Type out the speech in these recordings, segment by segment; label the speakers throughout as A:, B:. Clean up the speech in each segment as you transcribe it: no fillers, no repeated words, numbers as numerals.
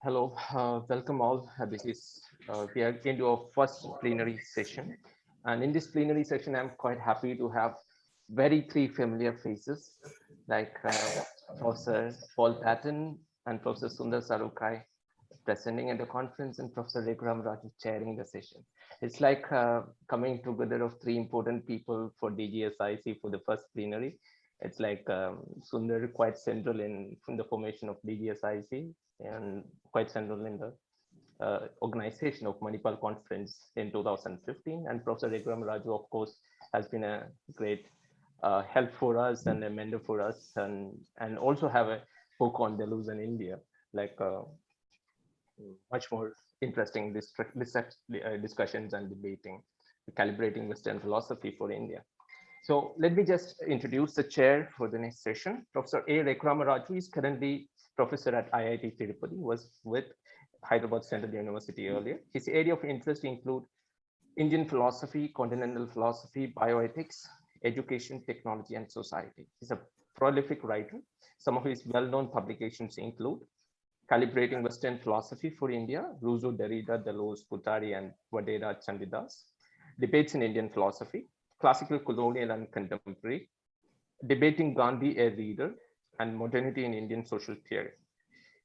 A: Hello, welcome all. We are into our first plenary session, and in this plenary session, I'm quite happy to have three familiar faces like Professor Paul Patton and Professor Sundar Sarukai presenting at the conference, and Professor Rekram Raju chairing the session. It's like coming together of three important people for DGSIC for the first plenary. It's like Sundar quite central in the formation of DGSIC and quite central in the organization of Manipal conference in 2015. And Professor Rekram Raju, of course, has been a great help for us and a mentor for us, and also have a book on Deluz in India, like much more interesting discussions and debating, calibrating Western philosophy for India. So let me just introduce the chair for the next session. Professor A. Rekramaraju is currently professor at IIT Tirupati, was with Hyderabad Central University earlier. His area of interest include Indian philosophy, continental philosophy, bioethics, education, technology, and society. He's a prolific writer. Some of his well-known publications include Calibrating Western Philosophy for India, Rousseau, Derrida, Deleuze, Guattari, and Vadera Chandidas, Debates in Indian Philosophy, Classical, Colonial, and Contemporary, Debating Gandhi, a Reader, and Modernity in Indian Social Theory.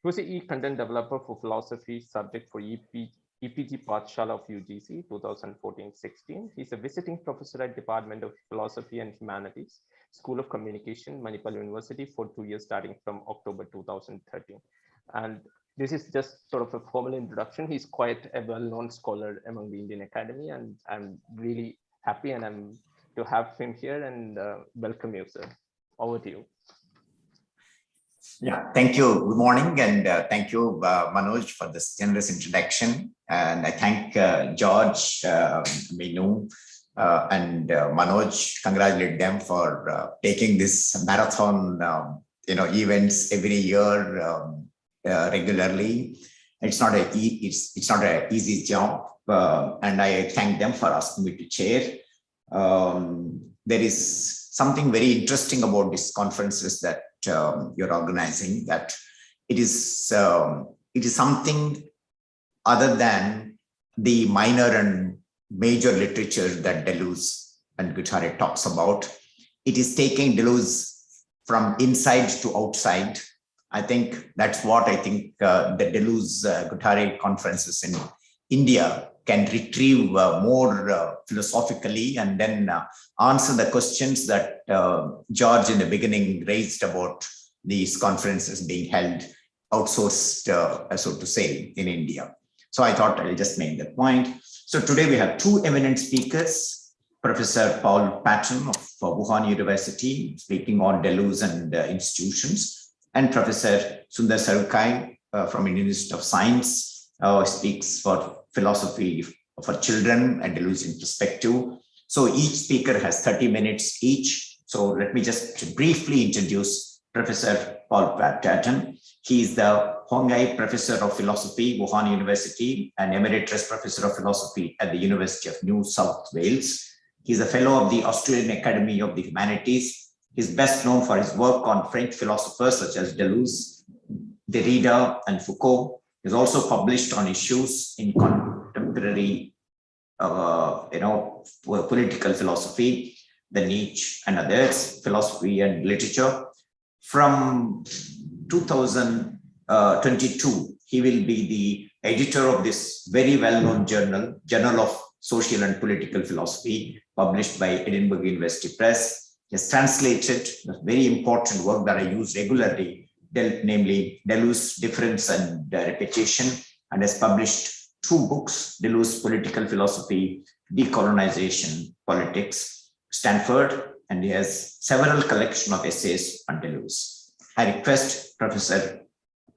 A: He was an e-content developer for philosophy subject for EPG Pathshala of UGC 2014-16. He's a visiting professor at Department of Philosophy and Humanities, School of Communication, Manipal University for 2 years starting from October 2013. And this is just sort of a formal introduction. He's quite a well-known scholar among the Indian Academy, and I'm really happy and I'm to have him here and welcome you, sir. Over to you.
B: Yeah, thank you. Good morning, and thank you, Manoj, for this generous introduction. And I thank George, Minu, and Manoj. Congratulate them for taking this marathon, events every year regularly. It's not an easy job, and I thank them for asking me to chair. There is something very interesting about these conferences that you're organizing, that it is something other than the minor and major literature that Deleuze and Guattari talks about. It is taking Deleuze from inside to outside. I think that's what I think the Deleuze-Guattari conferences in India can retrieve more philosophically, and then answer the questions that George in the beginning raised about these conferences being held outsourced, so to say, in India. So I thought I'll just make that point. So today we have two eminent speakers, Professor Paul Patton of Wuhan University, speaking on Deleuze and institutions, and Professor Sundar Sarukai from Indian Institute of Science, speaks for philosophy for children and Deleuzean perspective. So each speaker has 30 minutes each. So let me just briefly introduce Professor Paul Patton. He is the Hongai Professor of Philosophy, Wuhan University, and Emeritus Professor of Philosophy at the University of New South Wales. He is a Fellow of the Australian Academy of the Humanities. He is best known for his work on French philosophers such as Deleuze, Derrida, and Foucault. He is also published on issues in contemporary, political philosophy, the Nietzsche and others, philosophy and literature. From 2022, he will be the editor of this very well-known journal, Journal of Social and Political Philosophy, published by Edinburgh University Press. He has translated a very important work that I use regularly, namely Deleuze, Difference and Repetition, and has published 2 books, Deleuze Political Philosophy, Decolonization, Politics, Stanford, and he has several collections of essays on Deleuze. I request Professor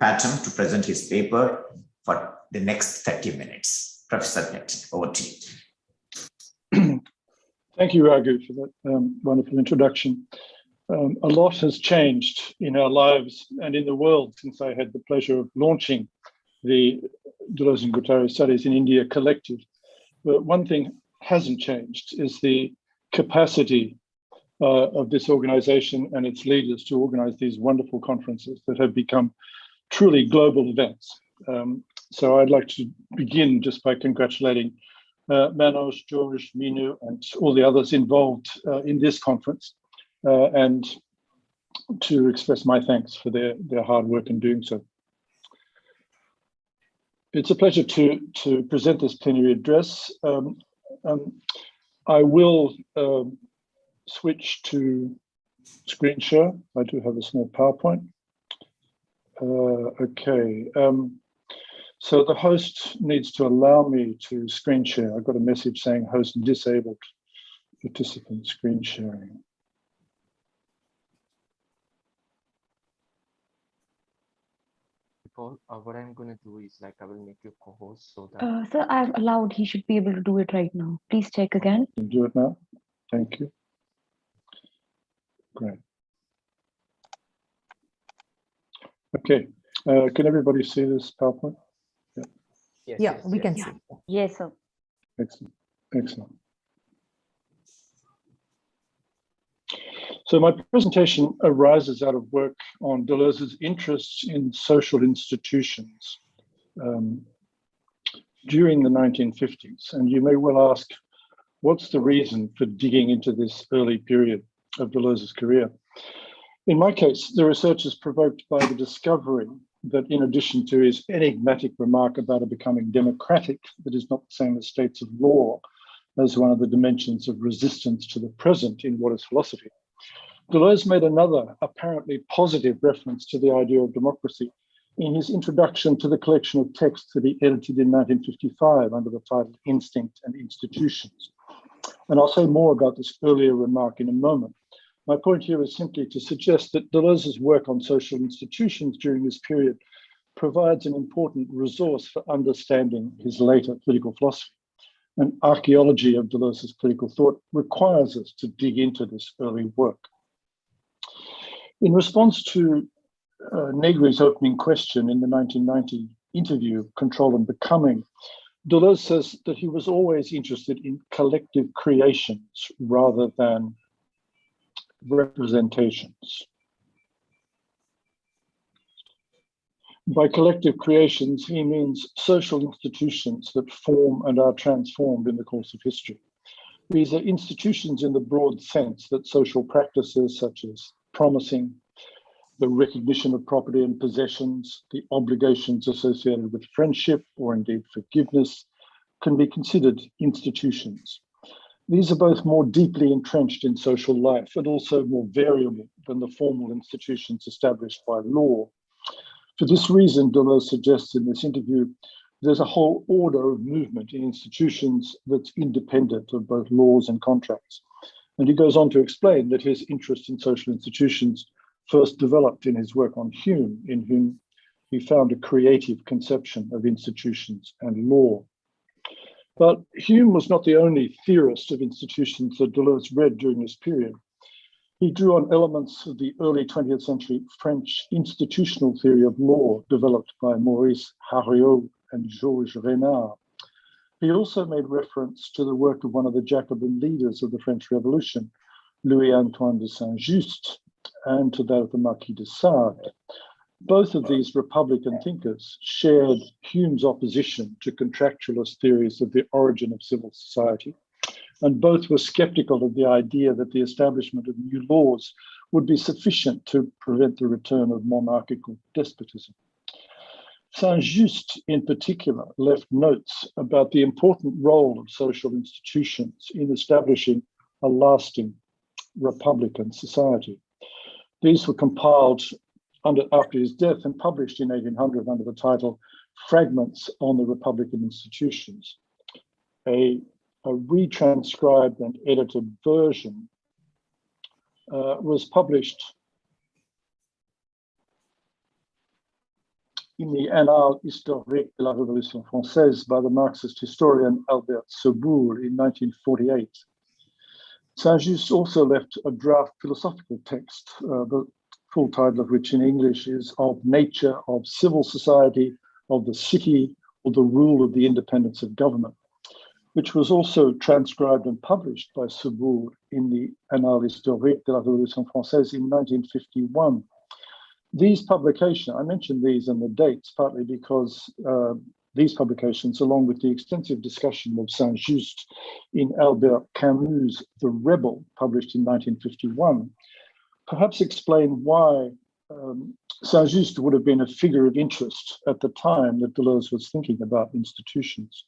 B: Patton to present his paper for the next 30 minutes. Professor Patton, over to you.
C: Thank you, Raghu, for that wonderful introduction. A lot has changed in our lives and in the world since I had the pleasure of launching the Deleuze and Guattari Studies in India collective. But one thing hasn't changed is the capacity of this organization and its leaders to organize these wonderful conferences that have become truly global events. So I'd like to begin just by congratulating Manoj, George, Minu, and all the others involved in this conference, and to express my thanks for their hard work in doing so. It's a pleasure to present this plenary address. I will switch to screen share. I do have a small PowerPoint. Okay. So the host needs to allow me to screen share. I got a message saying host disabled participant screen sharing.
A: What I'm going to do is like I will make you co-host so that.
D: Sir, I've allowed. He should be able to do it right now. Please check again.
C: Do it now. Thank you. Great. Okay. Can everybody see this PowerPoint?
A: Yes,
E: Yeah,
A: yes,
E: we
A: yes.
E: can see.
D: Yes, sir.
C: Excellent. Excellent. So my presentation arises out of work on Deleuze's interests in social institutions during the 1950s. And you may well ask, what's the reason for digging into this early period of Deleuze's career? In my case, the research is provoked by the discovery that in addition to his enigmatic remark about it becoming democratic, that is not the same as states of law, as one of the dimensions of resistance to the present in what is philosophy, Deleuze made another apparently positive reference to the idea of democracy in his introduction to the collection of texts that he edited in 1955 under the title Instinct and Institutions. And I'll say more about this earlier remark in a moment. My point here is simply to suggest that Deleuze's work on social institutions during this period provides an important resource for understanding his later political philosophy. An archaeology of Deleuze's political thought requires us to dig into this early work. In response to Negri's opening question in the 1990 interview, Control and Becoming, Deleuze says that he was always interested in collective creations rather than representations. By collective creations, he means social institutions that form and are transformed in the course of history. These are institutions in the broad sense that social practices such as promising, the recognition of property and possessions, the obligations associated with friendship or indeed forgiveness can be considered institutions. These are both more deeply entrenched in social life and also more variable than the formal institutions established by law. For this reason, Deleuze suggests in this interview, there's a whole order of movement in institutions that's independent of both laws and contracts. And he goes on to explain that his interest in social institutions first developed in his work on Hume, in whom he found a creative conception of institutions and law. But Hume was not the only theorist of institutions that Deleuze read during this period. He drew on elements of the early 20th century French institutional theory of law developed by Maurice Hariot and Georges Renard. He also made reference to the work of one of the Jacobin leaders of the French Revolution, Louis-Antoine de Saint-Just, and to that of the Marquis de Sade. Both of these Republican thinkers shared Hume's opposition to contractualist theories of the origin of civil society, and both were skeptical of the idea that the establishment of new laws would be sufficient to prevent the return of monarchical despotism. Saint-Just, in particular, left notes about the important role of social institutions in establishing a lasting republican society. These were compiled after his death and published in 1800 under the title Fragments on the Republican Institutions. A retranscribed and edited version was published in the Annales historiques de la Révolution française by the Marxist historian Albert Soboul in 1948. Saint-Just also left a draft philosophical text, the full title of which in English is Of Nature of Civil Society, of the City, or the Rule of the Independence of Government, which was also transcribed and published by Soboul in the Annales historiques de la Révolution française in 1951. These publications, I mentioned these and the dates partly because these publications, along with the extensive discussion of Saint-Just in Albert Camus' The Rebel, published in 1951, perhaps explain why Saint-Just would have been a figure of interest at the time that Deleuze was thinking about institutions.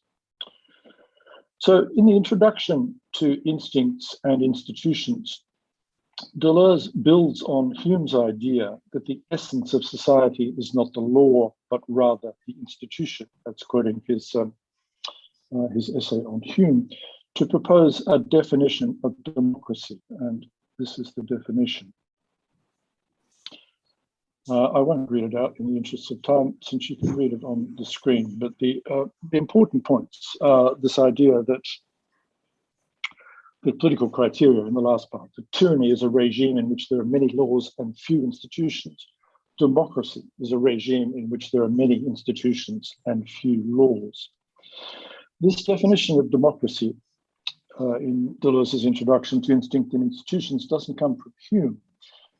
C: So in the introduction to Instincts and Institutions, Deleuze builds on Hume's idea that the essence of society is not the law, but rather the institution. That's quoting his essay on Hume, to propose a definition of democracy. And this is the definition. I won't read it out in the interest of time, since you can read it on the screen. But the important points are this idea that the political criteria in the last part, that tyranny is a regime in which there are many laws and few institutions. Democracy is a regime in which there are many institutions and few laws. This definition of democracy in Deleuze's introduction to Instinct and Institutions doesn't come from Hume.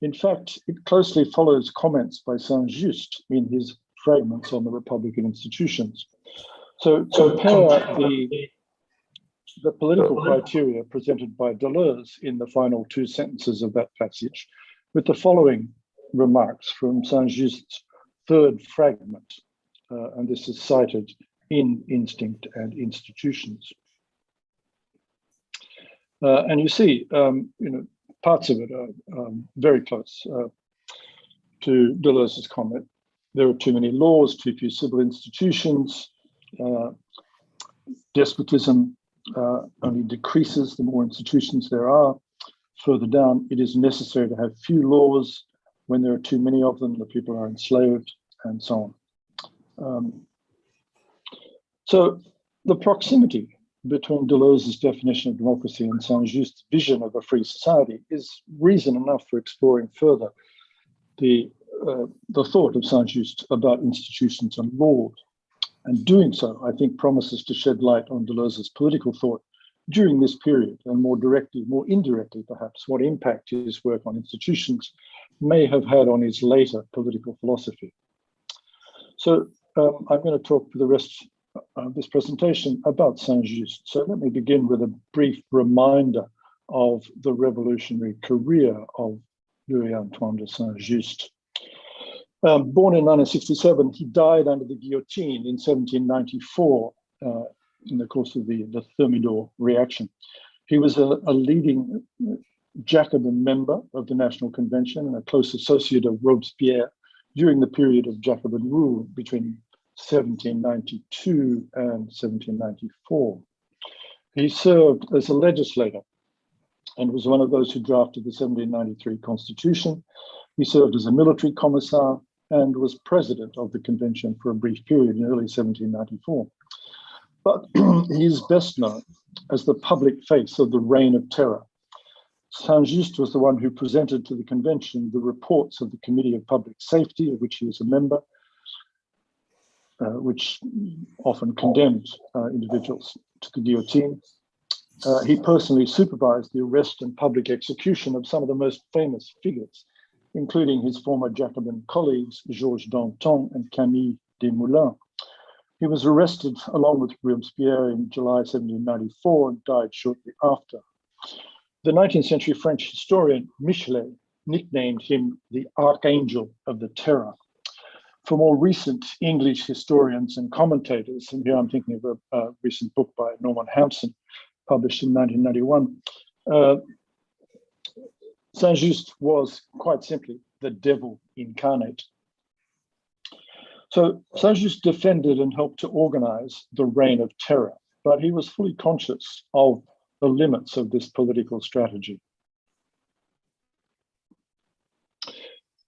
C: In fact, it closely follows comments by Saint-Just in his fragments on the Republican institutions. So compare the political criteria presented by Deleuze in the final two sentences of that passage with the following remarks from Saint-Just's third fragment, and this is cited in Instinct and Institutions. And you see, parts of it are very close to Deleuze's comment. There are too many laws, too few civil institutions, despotism only decreases the more institutions there are. Further down, it is necessary to have few laws. When there are too many of them, the people are enslaved, and so on. So the proximity between Deleuze's definition of democracy and Saint-Just's vision of a free society is reason enough for exploring further the thought of Saint-Just about institutions and laws. And doing so, I think, promises to shed light on Deleuze's political thought during this period, and more directly, more indirectly perhaps, what impact his work on institutions may have had on his later political philosophy. So I'm going to talk for the rest of this presentation about Saint-Just. So let me begin with a brief reminder of the revolutionary career of Louis Antoine de Saint-Just. Born in 1967, he died under the guillotine in 1794 in the course of the Thermidor reaction. He was a leading Jacobin member of the National Convention and a close associate of Robespierre during the period of Jacobin rule between 1792 and 1794. He served as a legislator and was one of those who drafted the 1793 Constitution. He served as a military commissar and was president of the convention for a brief period in early 1794. But he is best known as the public face of the Reign of Terror. Saint-Just was the one who presented to the convention the reports of the Committee of Public Safety, of which he was a member, which often condemned individuals to the guillotine. He personally supervised the arrest and public execution of some of the most famous figures, including his former Jacobin colleagues, Georges Danton and Camille Desmoulins. He was arrested along with Robespierre in July 1794 and died shortly after. The 19th century French historian Michelet nicknamed him the Archangel of the Terror. For more recent English historians and commentators, and here I'm thinking of a recent book by Norman Hampson, published in 1991, Saint-Just was quite simply the devil incarnate. So Saint-Just defended and helped to organize the Reign of Terror, but he was fully conscious of the limits of this political strategy.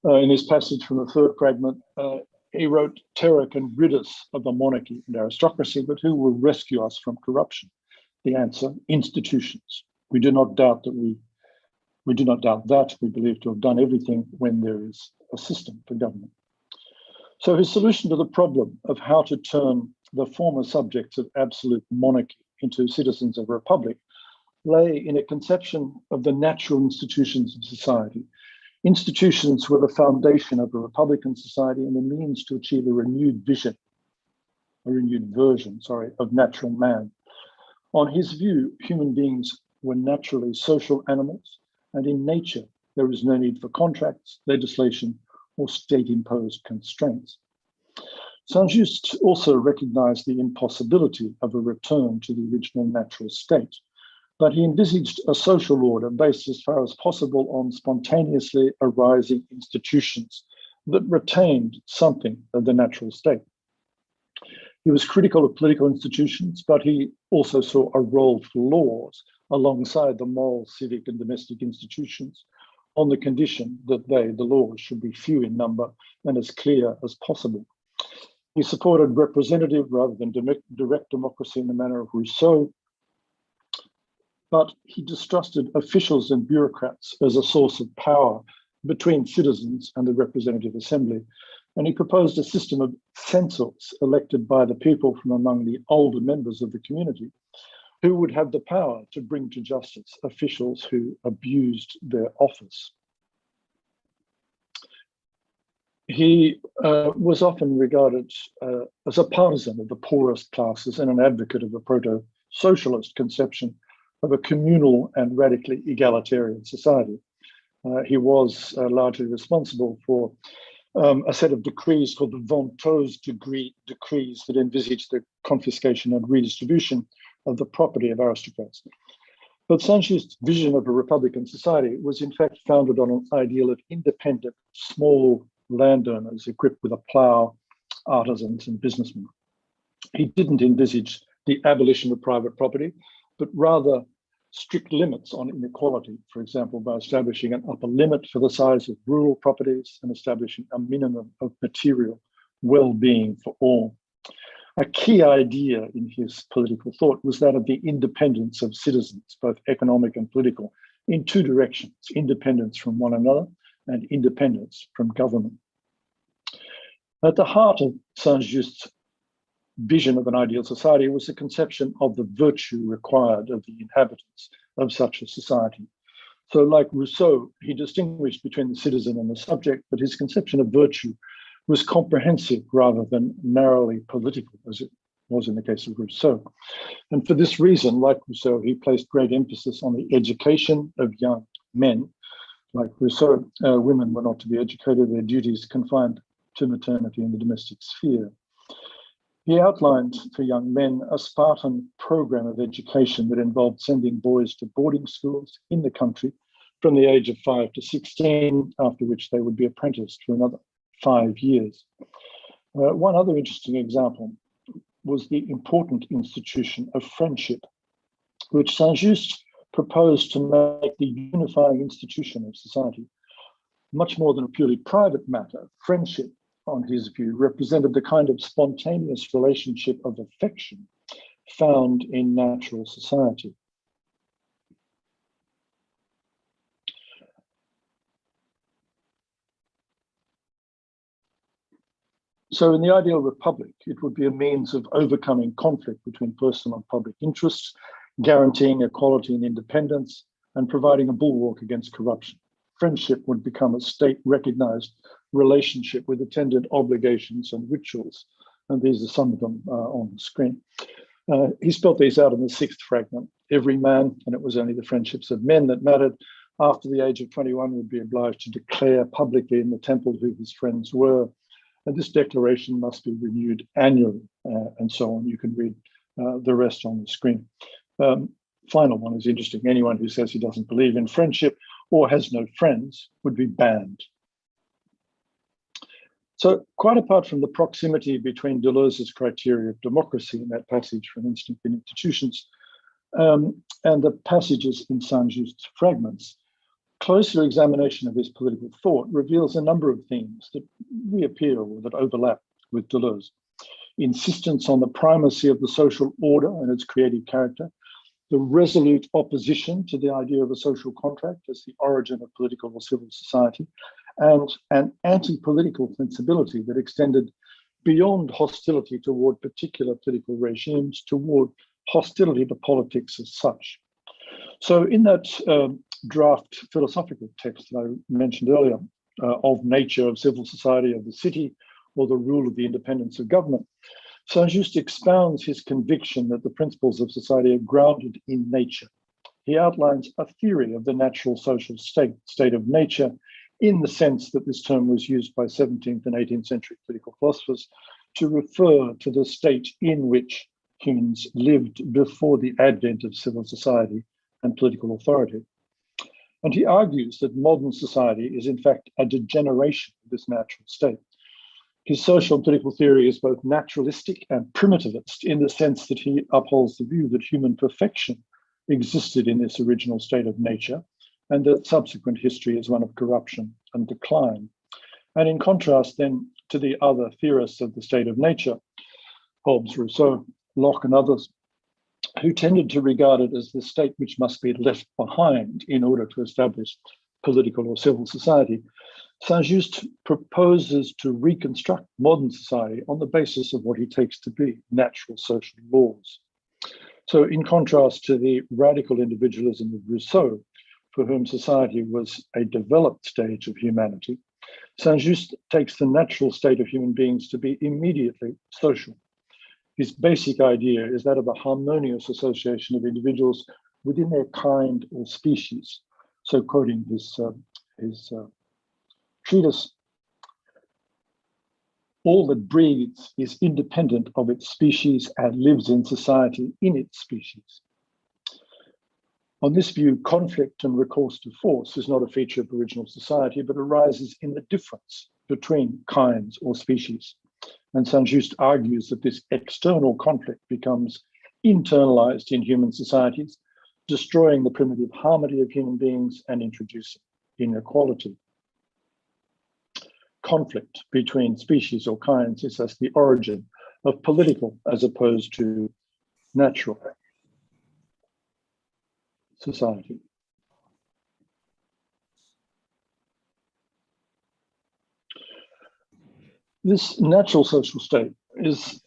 C: In his passage from the third fragment, he wrote, "Terror can rid us of the monarchy and aristocracy, but who will rescue us from corruption? The answer, institutions. We do not doubt that. We believe to have done everything when there is a system for government." So his solution to the problem of how to turn the former subjects of absolute monarchy into citizens of a republic lay in a conception of the natural institutions of society, Institutions were the foundation of a republican society and the means to achieve a renewed version, of natural man. On his view, human beings were naturally social animals, and in nature, there is no need for contracts, legislation, or state-imposed constraints. Saint-Just also recognized the impossibility of a return to the original natural state, but he envisaged a social order based as far as possible on spontaneously arising institutions that retained something of the natural state. He was critical of political institutions, but he also saw a role for laws alongside the moral, civic, and domestic institutions on the condition that the laws, should be few in number and as clear as possible. He supported representative rather than direct democracy in the manner of Rousseau, but he distrusted officials and bureaucrats as a source of power between citizens and the representative assembly. And he proposed a system of censors elected by the people from among the older members of the community, who would have the power to bring to justice officials who abused their office. He was often regarded as a partisan of the poorest classes and an advocate of a proto-socialist conception of a communal and radically egalitarian society. He was largely responsible for a set of decrees called the Ventose decrees that envisaged the confiscation and redistribution of the property of aristocrats. But Saint-Just's vision of a republican society was in fact founded on an ideal of independent, small landowners equipped with a plough, artisans, and businessmen. He didn't envisage the abolition of private property, but rather strict limits on inequality, for example, by establishing an upper limit for the size of rural properties and establishing a minimum of material well-being for all. A key idea in his political thought was that of the independence of citizens, both economic and political, in two directions: independence from one another and independence from government. At the heart of Saint-Just's vision of an ideal society was the conception of the virtue required of the inhabitants of such a society. So like Rousseau, he distinguished between the citizen and the subject, but his conception of virtue was comprehensive rather than narrowly political, as it was in the case of Rousseau. And for this reason, like Rousseau, he placed great emphasis on the education of young men. Like Rousseau, women were not to be educated, their duties confined to maternity and the domestic sphere. He outlined for young men a Spartan program of education that involved sending boys to boarding schools in the country from the age of 5 to 16, after which they would be apprenticed for another 5 years. One other interesting example was the important institution of friendship, which Saint-Just proposed to make the unifying institution of society. Much more than a purely private matter, friendship, on his view, represented the kind of spontaneous relationship of affection found in natural society. So in the ideal republic, it would be a means of overcoming conflict between personal and public interests, guaranteeing equality and independence, and providing a bulwark against corruption. Friendship would become a state-recognized relationship with attendant obligations and rituals. And these are some of them on the screen. He spelled these out in the 6th fragment. Every man, and it was only the friendships of men that mattered, after the age of 21 would be obliged to declare publicly in the temple who his friends were. And this declaration must be renewed annually, and so on. You can read the rest on the screen. Final one is interesting. Anyone who says he doesn't believe in friendship or has no friends would be banned. So quite apart from the proximity between Deleuze's criteria of democracy in that passage from Instinct in Institutions and the passages in Saint-Just's fragments, closer examination of his political thought reveals a number of themes that reappear or that overlap with Deleuze. Insistence on the primacy of the social order and its creative character, the resolute opposition to the idea of a social contract as the origin of political or civil society, and an anti-political sensibility that extended beyond hostility toward particular political regimes, toward hostility to politics as such. So in that draft philosophical text that I mentioned earlier, of nature, of civil society, of the city, or the rule of the independence of government, Saint-Just expounds his conviction that the principles of society are grounded in nature. He outlines a theory of the natural social state of nature, in the sense that this term was used by 17th and 18th century political philosophers to refer to the state in which humans lived before the advent of civil society and political authority. And he argues that modern society is in fact a degeneration of this natural state. His social and political theory is both naturalistic and primitivist, in the sense that he upholds the view that human perfection existed in this original state of nature, and that subsequent history is one of corruption and decline. And in contrast then to the other theorists of the state of nature, Hobbes, Rousseau, Locke, and others, who tended to regard it as the state which must be left behind in order to establish political or civil society, Saint-Just proposes to reconstruct modern society on the basis of what he takes to be natural social laws. So in contrast to the radical individualism of Rousseau, for whom society was a developed stage of humanity, Saint-Just takes the natural state of human beings to be immediately social. His basic idea is that of a harmonious association of individuals within their kind or species. So quoting his treatise, all that breathes is independent of its species and lives in society in its species. On this view, conflict and recourse to force is not a feature of original society, but arises in the difference between kinds or species. And Saint-Just argues that this external conflict becomes internalized in human societies, destroying the primitive harmony of human beings and introducing inequality. Conflict between species or kinds is thus the origin of political as opposed to natural society. This natural social state is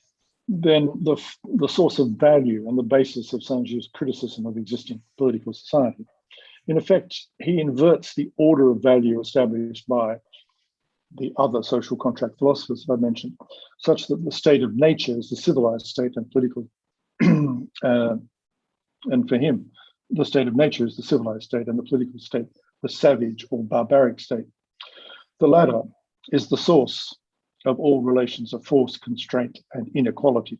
C: then the source of value and the basis of Saint-Just's criticism of existing political society. In effect, he inverts the order of value established by the other social contract philosophers that I mentioned, such that the state of nature is the civilized state and political, and for him, the state of nature is the civilized state and the political state, the savage or barbaric state. The latter is the source of all relations of force, constraint, and inequality.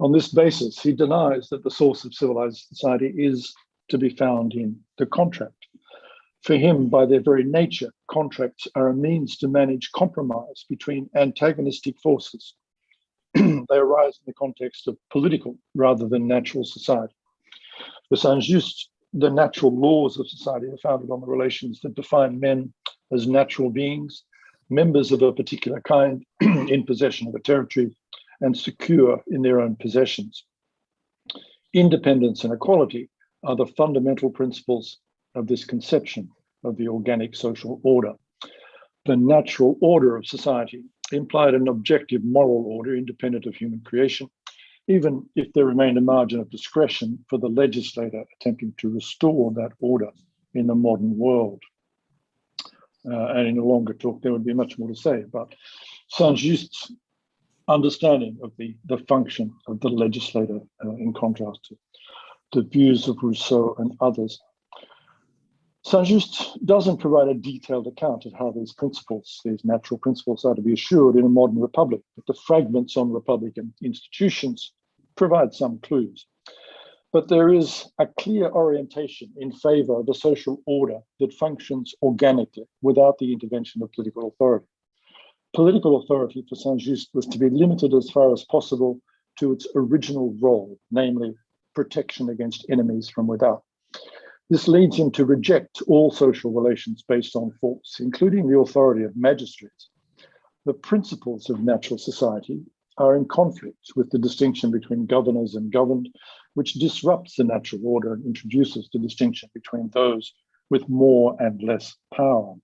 C: On this basis, he denies that the source of civilized society is to be found in the contract. For him, by their very nature, contracts are a means to manage compromise between antagonistic forces. They arise in the context of political rather than natural society. For Saint-Just, the natural laws of society are founded on the relations that define men as natural beings, members of a particular kind in possession of a territory, and secure in their own possessions. Independence and equality are the fundamental principles of this conception of the organic social order. The natural order of society implied an objective moral order independent of human creation, even if there remained a margin of discretion for the legislator attempting to restore that order in the modern world. And in a longer talk, there would be much more to say about Saint-Just's understanding of the function of the legislator in contrast to the views of Rousseau and others. Saint-Just doesn't provide a detailed account of how these principles, these natural principles, are to be assured in a modern republic, but the fragments on republican institutions provide some clues. But there is a clear orientation in favor of a social order that functions organically without the intervention of political authority. Political authority for Saint-Just was to be limited as far as possible to its original role, namely protection against enemies from without. This leads him to reject all social relations based on force, including the authority of magistrates. The principles of natural society are in conflict with the distinction between governors and governed, which disrupts the natural order and introduces the distinction between those with more and less power.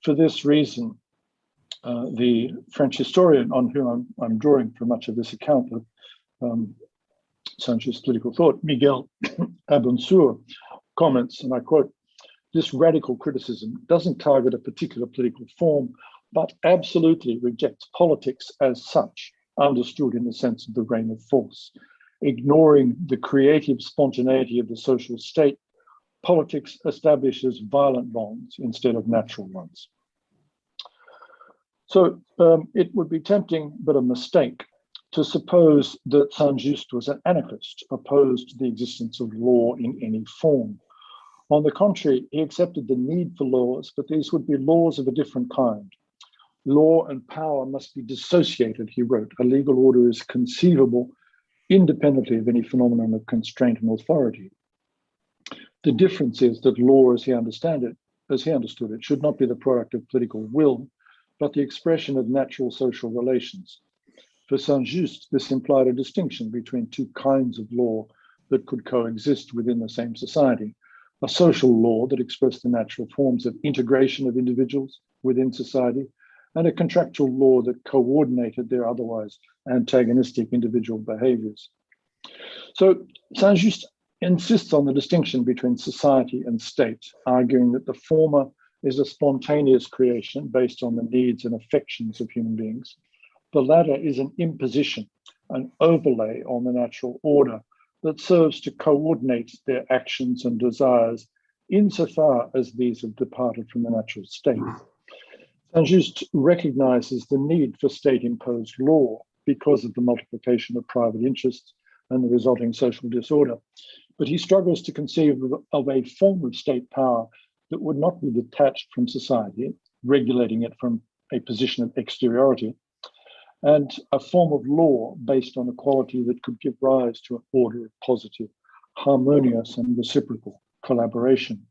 C: For this reason, the French historian on whom I'm drawing for much of this account of Saint-Just's political thought, Miguel Abonsur, comments, and I quote, This radical criticism doesn't target a particular political form, but absolutely rejects politics as such, understood in the sense of the reign of force. Ignoring the creative spontaneity of the social state, politics establishes violent bonds instead of natural ones. So it would be tempting, but a mistake, to suppose that Saint-Just was an anarchist, opposed to the existence of law in any form. On the contrary, he accepted the need for laws, but these would be laws of a different kind. Law and power must be dissociated, he wrote. A legal order is conceivable independently of any phenomenon of constraint and authority. The difference is that law, as he understood it, should not be the product of political will, but the expression of natural social relations. For Saint-Just, this implied a distinction between two kinds of law that could coexist within the same society: a social law that expressed the natural forms of integration of individuals within society, and a contractual law that coordinated their otherwise antagonistic individual behaviors. So Saint-Just insists on the distinction between society and state, arguing that the former is a spontaneous creation based on the needs and affections of human beings. The latter is an imposition, an overlay on the natural order that serves to coordinate their actions and desires insofar as these have departed from the natural state. Saint-Just recognizes the need for state-imposed law because of the multiplication of private interests and the resulting social disorder, but he struggles to conceive of a form of state power that would not be detached from society, regulating it from a position of exteriority, and a form of law based on equality that could give rise to an order of positive, harmonious, and reciprocal collaboration.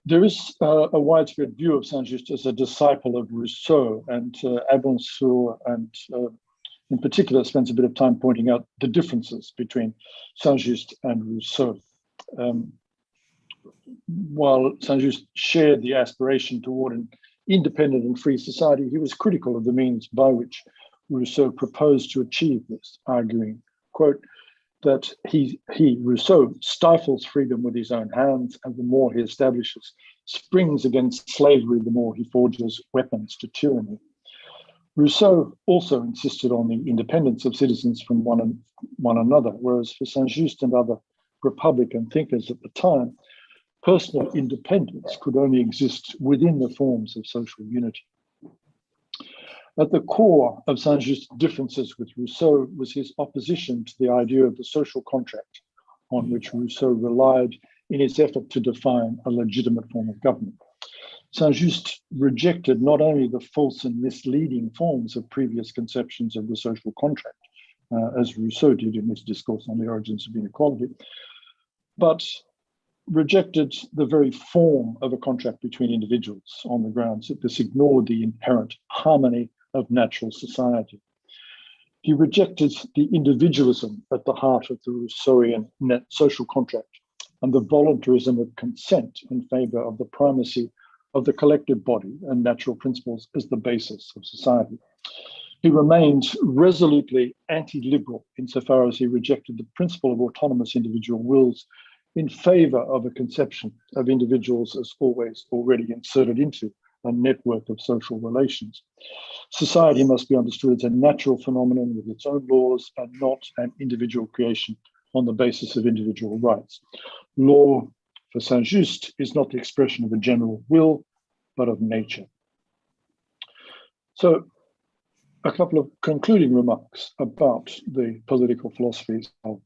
C: There is a widespread view of Saint-Just as a disciple of Rousseau, and Abonsur, and in particular, spends a bit of time pointing out the differences between Saint-Just and Rousseau. While Saint-Just shared the aspiration toward an independent and free society, he was critical of the means by which Rousseau proposed to achieve this, arguing, quote, that Rousseau, stifles freedom with his own hands, and the more he establishes springs against slavery, the more he forges weapons to tyranny. Rousseau also insisted on the independence of citizens from one another, whereas for Saint-Just and other Republican thinkers at the time, personal independence could only exist within the forms of social unity. At the core of Saint-Just's differences with Rousseau was his opposition to the idea of the social contract on which Rousseau relied in his effort to define a legitimate form of government. Saint-Just rejected not only the false and misleading forms of previous conceptions of the social contract, as Rousseau did in his discourse on the origins of inequality, but rejected the very form of a contract between individuals on the grounds that this ignored the inherent harmony of natural society. He rejected the individualism at the heart of the Rousseauian social contract and the voluntarism of consent in favor of the primacy of the collective body and natural principles as the basis of society. He remained resolutely anti-liberal insofar as he rejected the principle of autonomous individual wills in favor of a conception of individuals as always already inserted into a network of social relations. Society must be understood as a natural phenomenon with its own laws and not an individual creation on the basis of individual rights. Law, for Saint-Just, is not the expression of a general will, but of nature. So, a couple of concluding remarks about the political philosophies of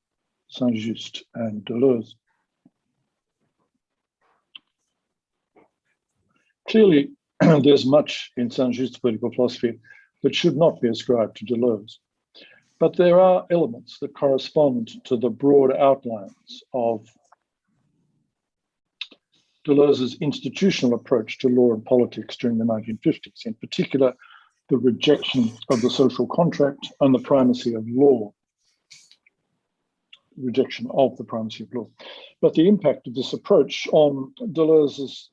C: Saint-Just and Deleuze. Clearly, there's much in Saint-Just's political philosophy that should not be ascribed to Deleuze. But there are elements that correspond to the broad outlines of Deleuze's institutional approach to law and politics during the 1950s, in particular, the rejection of the social contract and the primacy of law. Rejection of the primacy of law. But the impact of this approach on Deleuze's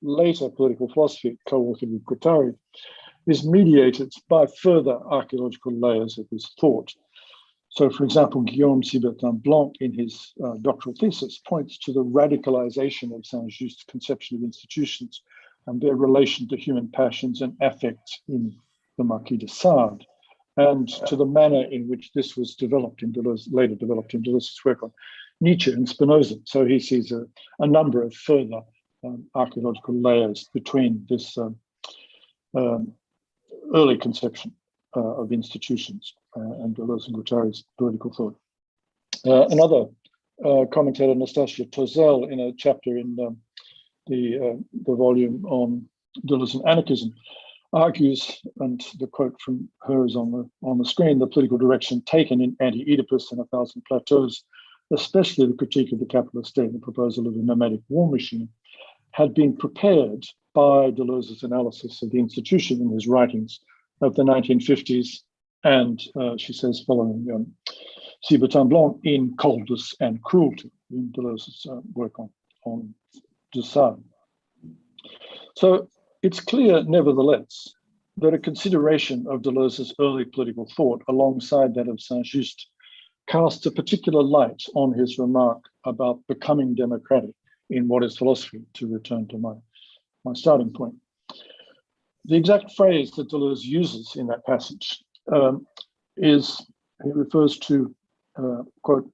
C: later political philosophy, co-authored with Guattari, is mediated by further archaeological layers of his thought. So, for example, Guillaume Sibertin-Blanc in his doctoral thesis points to the radicalization of Saint-Just's conception of institutions and their relation to human passions and affects in the Marquis de Sade, and to the manner in which this was developed in Deleuze, later developed in Deleuze's work on Nietzsche and Spinoza. So he sees a number of further archaeological layers between this early conception of institutions and Deleuze and Guattari's political thought. Another commentator, Nastasia Tozel, in a chapter in the volume on Deleuze and anarchism, argues, and the quote from her is on the screen, the political direction taken in Anti-Oedipus and A Thousand Plateaus, especially the critique of the capitalist state and the proposal of a nomadic war machine, had been prepared by Deleuze's analysis of the institution in his writings of the 1950s, and she says, following Sibertin-Blanc, in Coldness and Cruelty, in Deleuze's work on de Sade. So it's clear, nevertheless, that a consideration of Deleuze's early political thought alongside that of Saint-Just casts a particular light on his remark about becoming democratic in What is Philosophy, to return to my starting point. The exact phrase that Deleuze uses in that passage is, he refers to, quote,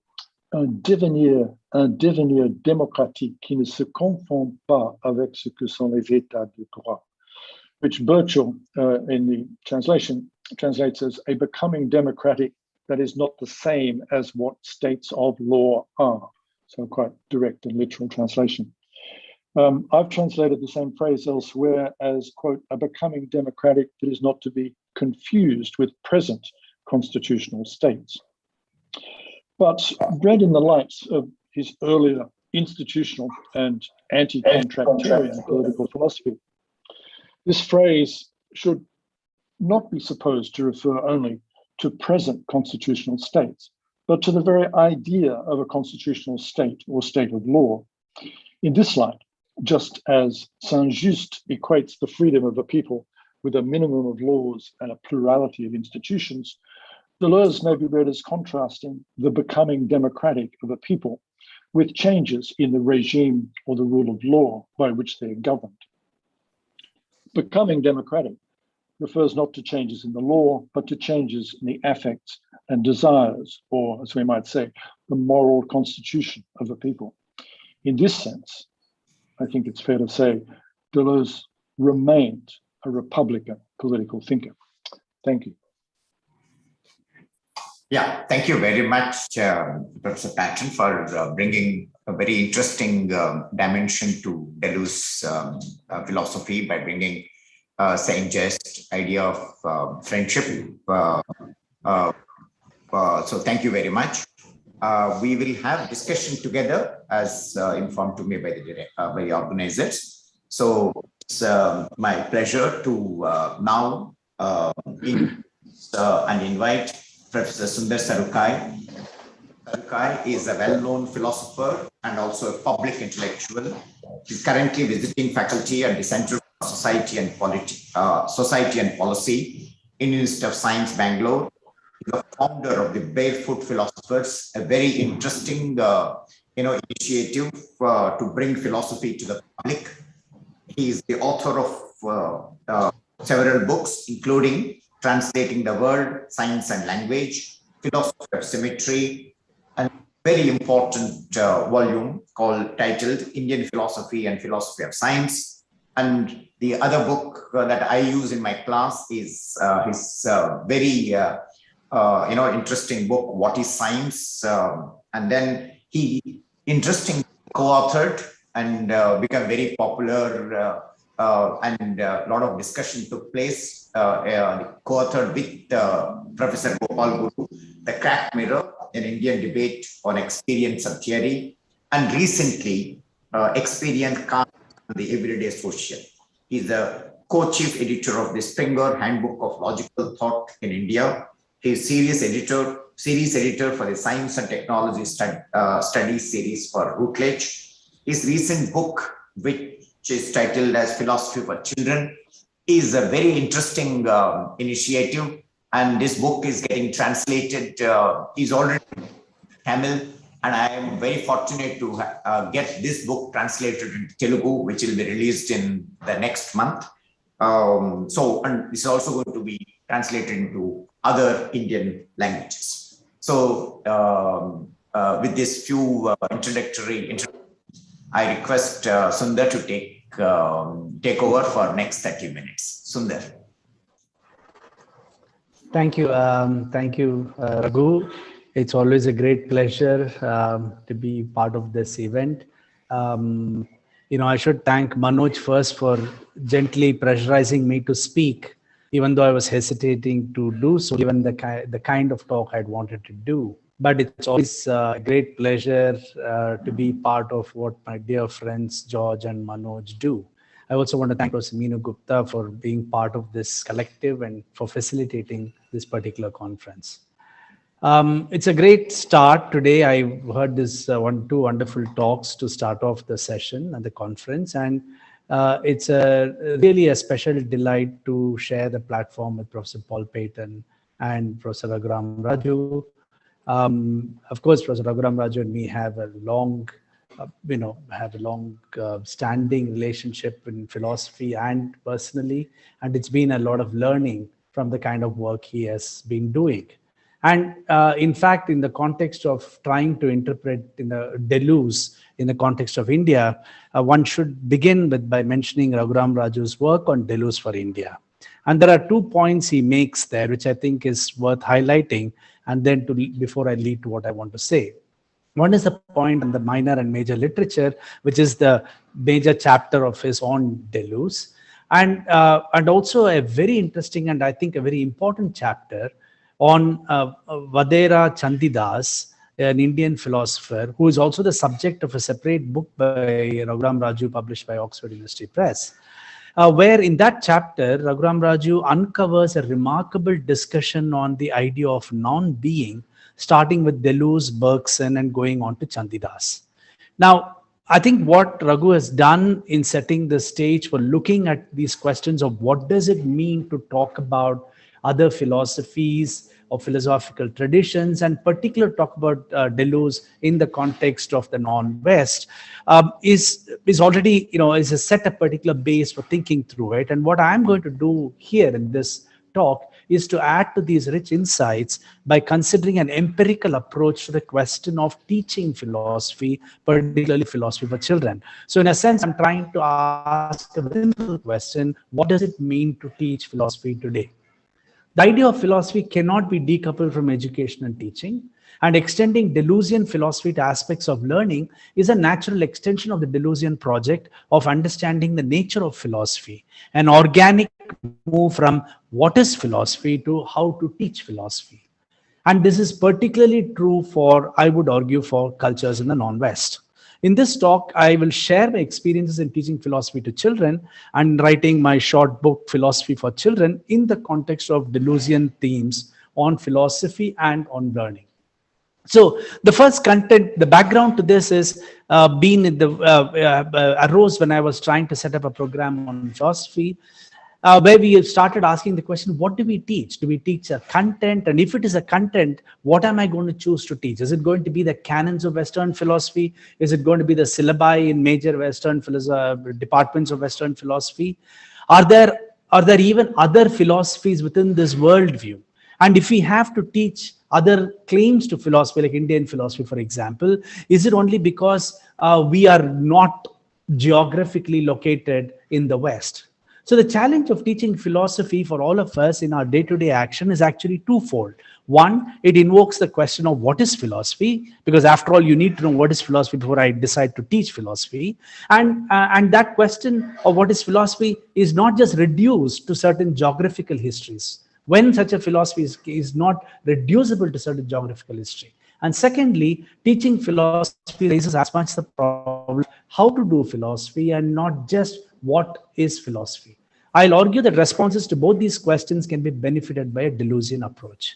C: un devenir démocratique qui ne se confond pas avec ce que sont les états de droit, which Burchell in the translation translates as a becoming democratic that is not the same as what states of law are. So quite direct and literal translation. I've translated the same phrase elsewhere as, quote, a becoming democratic that is not to be confused with present constitutional states. But read in the light of his earlier institutional and anti-contractarian political philosophy, this phrase should not be supposed to refer only to present constitutional states, but to the very idea of a constitutional state or state of law. In this light, just as Saint-Just equates the freedom of a people with a minimum of laws and a plurality of institutions, Deleuze may be read as contrasting the becoming democratic of a people with changes in the regime or the rule of law by which they are governed. Becoming democratic refers not to changes in the law, but to changes in the affects and desires, or as we might say, the moral constitution of a people. In this sense, I think it's fair to say Deleuze remained a Republican political thinker. Thank you.
B: Yeah, thank you very much, Professor Patton, for bringing a very interesting dimension to Deleuze's philosophy by bringing Saint-Just idea of friendship. So thank you very much. We will have discussion together as informed to me by the organizers. So it's my pleasure to now and invite Professor Sundar Sarukkai. Sarukkai is a well-known philosopher and also a public intellectual. He's currently visiting faculty at the Center for Society and Policy in University of Science, Bangalore. He's the founder of the Barefoot Philosophers, a very interesting initiative to bring philosophy to the public. He is the author of several books, including Translating the World, Science and Language, Philosophy of Symmetry, and very important volume titled Indian Philosophy and Philosophy of Science. And the other book that I use in my class is his very interesting book, What is Science? And then he interestingly co-authored and became very popular and a lot of discussion took place, co-authored with Professor Gopal Guru, The Cracked Mirror, an Indian debate on experience and theory, and recently Experience Calm and the Everyday Social. He's the co-chief editor of the Springer Handbook of Logical Thought in India. He's series editor for the Science and Technology Studies series for Routledge. His recent book, which is titled as Philosophy for Children, is a very interesting initiative and this book is getting translated. He's already Tamil, and I am very fortunate to get this book translated into Telugu, which will be released in the next month. And it's also going to be translated into other Indian languages. So with this few introductory, I request Sundar to take over for next 30 minutes. Sundar.
E: Thank you. Thank you, Raghu. It's always a great pleasure to be part of this event. I should thank Manoj first for gently pressurizing me to speak, even though I was hesitating to do so, given the kind of talk I'd wanted to do. But it's always a great pleasure to be part of what my dear friends George and Manoj do. I also want to thank Professor Meenu Gupta for being part of this collective and for facilitating this particular conference. It's a great start today. I heard this two wonderful talks to start off the session and the conference, and it's really a special delight to share the platform with Professor Paul Payton and Professor Raghuram Raju. Of course, Professor Raghuram Raju and me have a long standing relationship in philosophy and personally, and it's been a lot of learning from the kind of work he has been doing. And in fact, in the context of trying to interpret in the Deleuze in the context of India, one should begin by mentioning Raghuram Raju's work on Deleuze for India. And there are 2 points he makes there, which I think is worth highlighting, and then before I lead to what I want to say. One is the point on the minor and major literature, which is the major chapter of his on Deleuze, and also a very interesting and I think a very important chapter on Vadera Chandidas, an Indian philosopher, who is also the subject of a separate book by Raghuram Raju published by Oxford University Press, where in that chapter, Raghuram Raju uncovers a remarkable discussion on the idea of non-being, starting with Deleuze, Bergson, and going on to Chandidas. Now, I think what Raghu has done in setting the stage for looking at these questions of what does it mean to talk about other philosophies or philosophical traditions, and particularly talk about Deleuze in the context of the non-West, is already, is a set a particular base for thinking through it. And what I'm going to do here in this talk is to add to these rich insights by considering an empirical approach to the question of teaching philosophy, particularly philosophy for children. So in a sense, I'm trying to ask a simple question: what does it mean to teach philosophy today? The idea of philosophy cannot be decoupled from education and teaching, and extending Deleuzian philosophy to aspects of learning is a natural extension of the Deleuzian project of understanding the nature of philosophy, an organic move from what is philosophy to how to teach philosophy. And this is particularly true for, I would argue, for cultures in the non-West. In this talk, I will share my experiences in teaching philosophy to children and writing my short book, Philosophy for Children, in the context of Deleuzian themes on philosophy and on learning. So the first content, the background to this is arose when I was trying to set up a program on philosophy, where we started asking the question, what do we teach? Do we teach a content? And if it is a content, what am I going to choose to teach? Is it going to be the canons of Western philosophy? Is it going to be the syllabi in major Western departments of Western philosophy? Are there even other philosophies within this worldview? And if we have to teach other claims to philosophy, like Indian philosophy, for example, is it only because we are not geographically located in the West? So the challenge of teaching philosophy for all of us in our day-to-day action is actually twofold. One, it invokes the question of what is philosophy, because after all, you need to know what is philosophy before I decide to teach philosophy. And that question of what is philosophy is not just reduced to certain geographical histories, when such a philosophy is not reducible to certain geographical history. And secondly, teaching philosophy raises as much the problem how to do philosophy and not just what is philosophy. I'll argue that responses to both these questions can be benefited by a Deleuzian approach.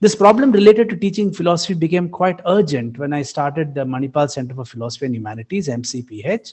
E: This problem related to teaching philosophy became quite urgent when I started the Manipal Center for Philosophy and Humanities, MCPH,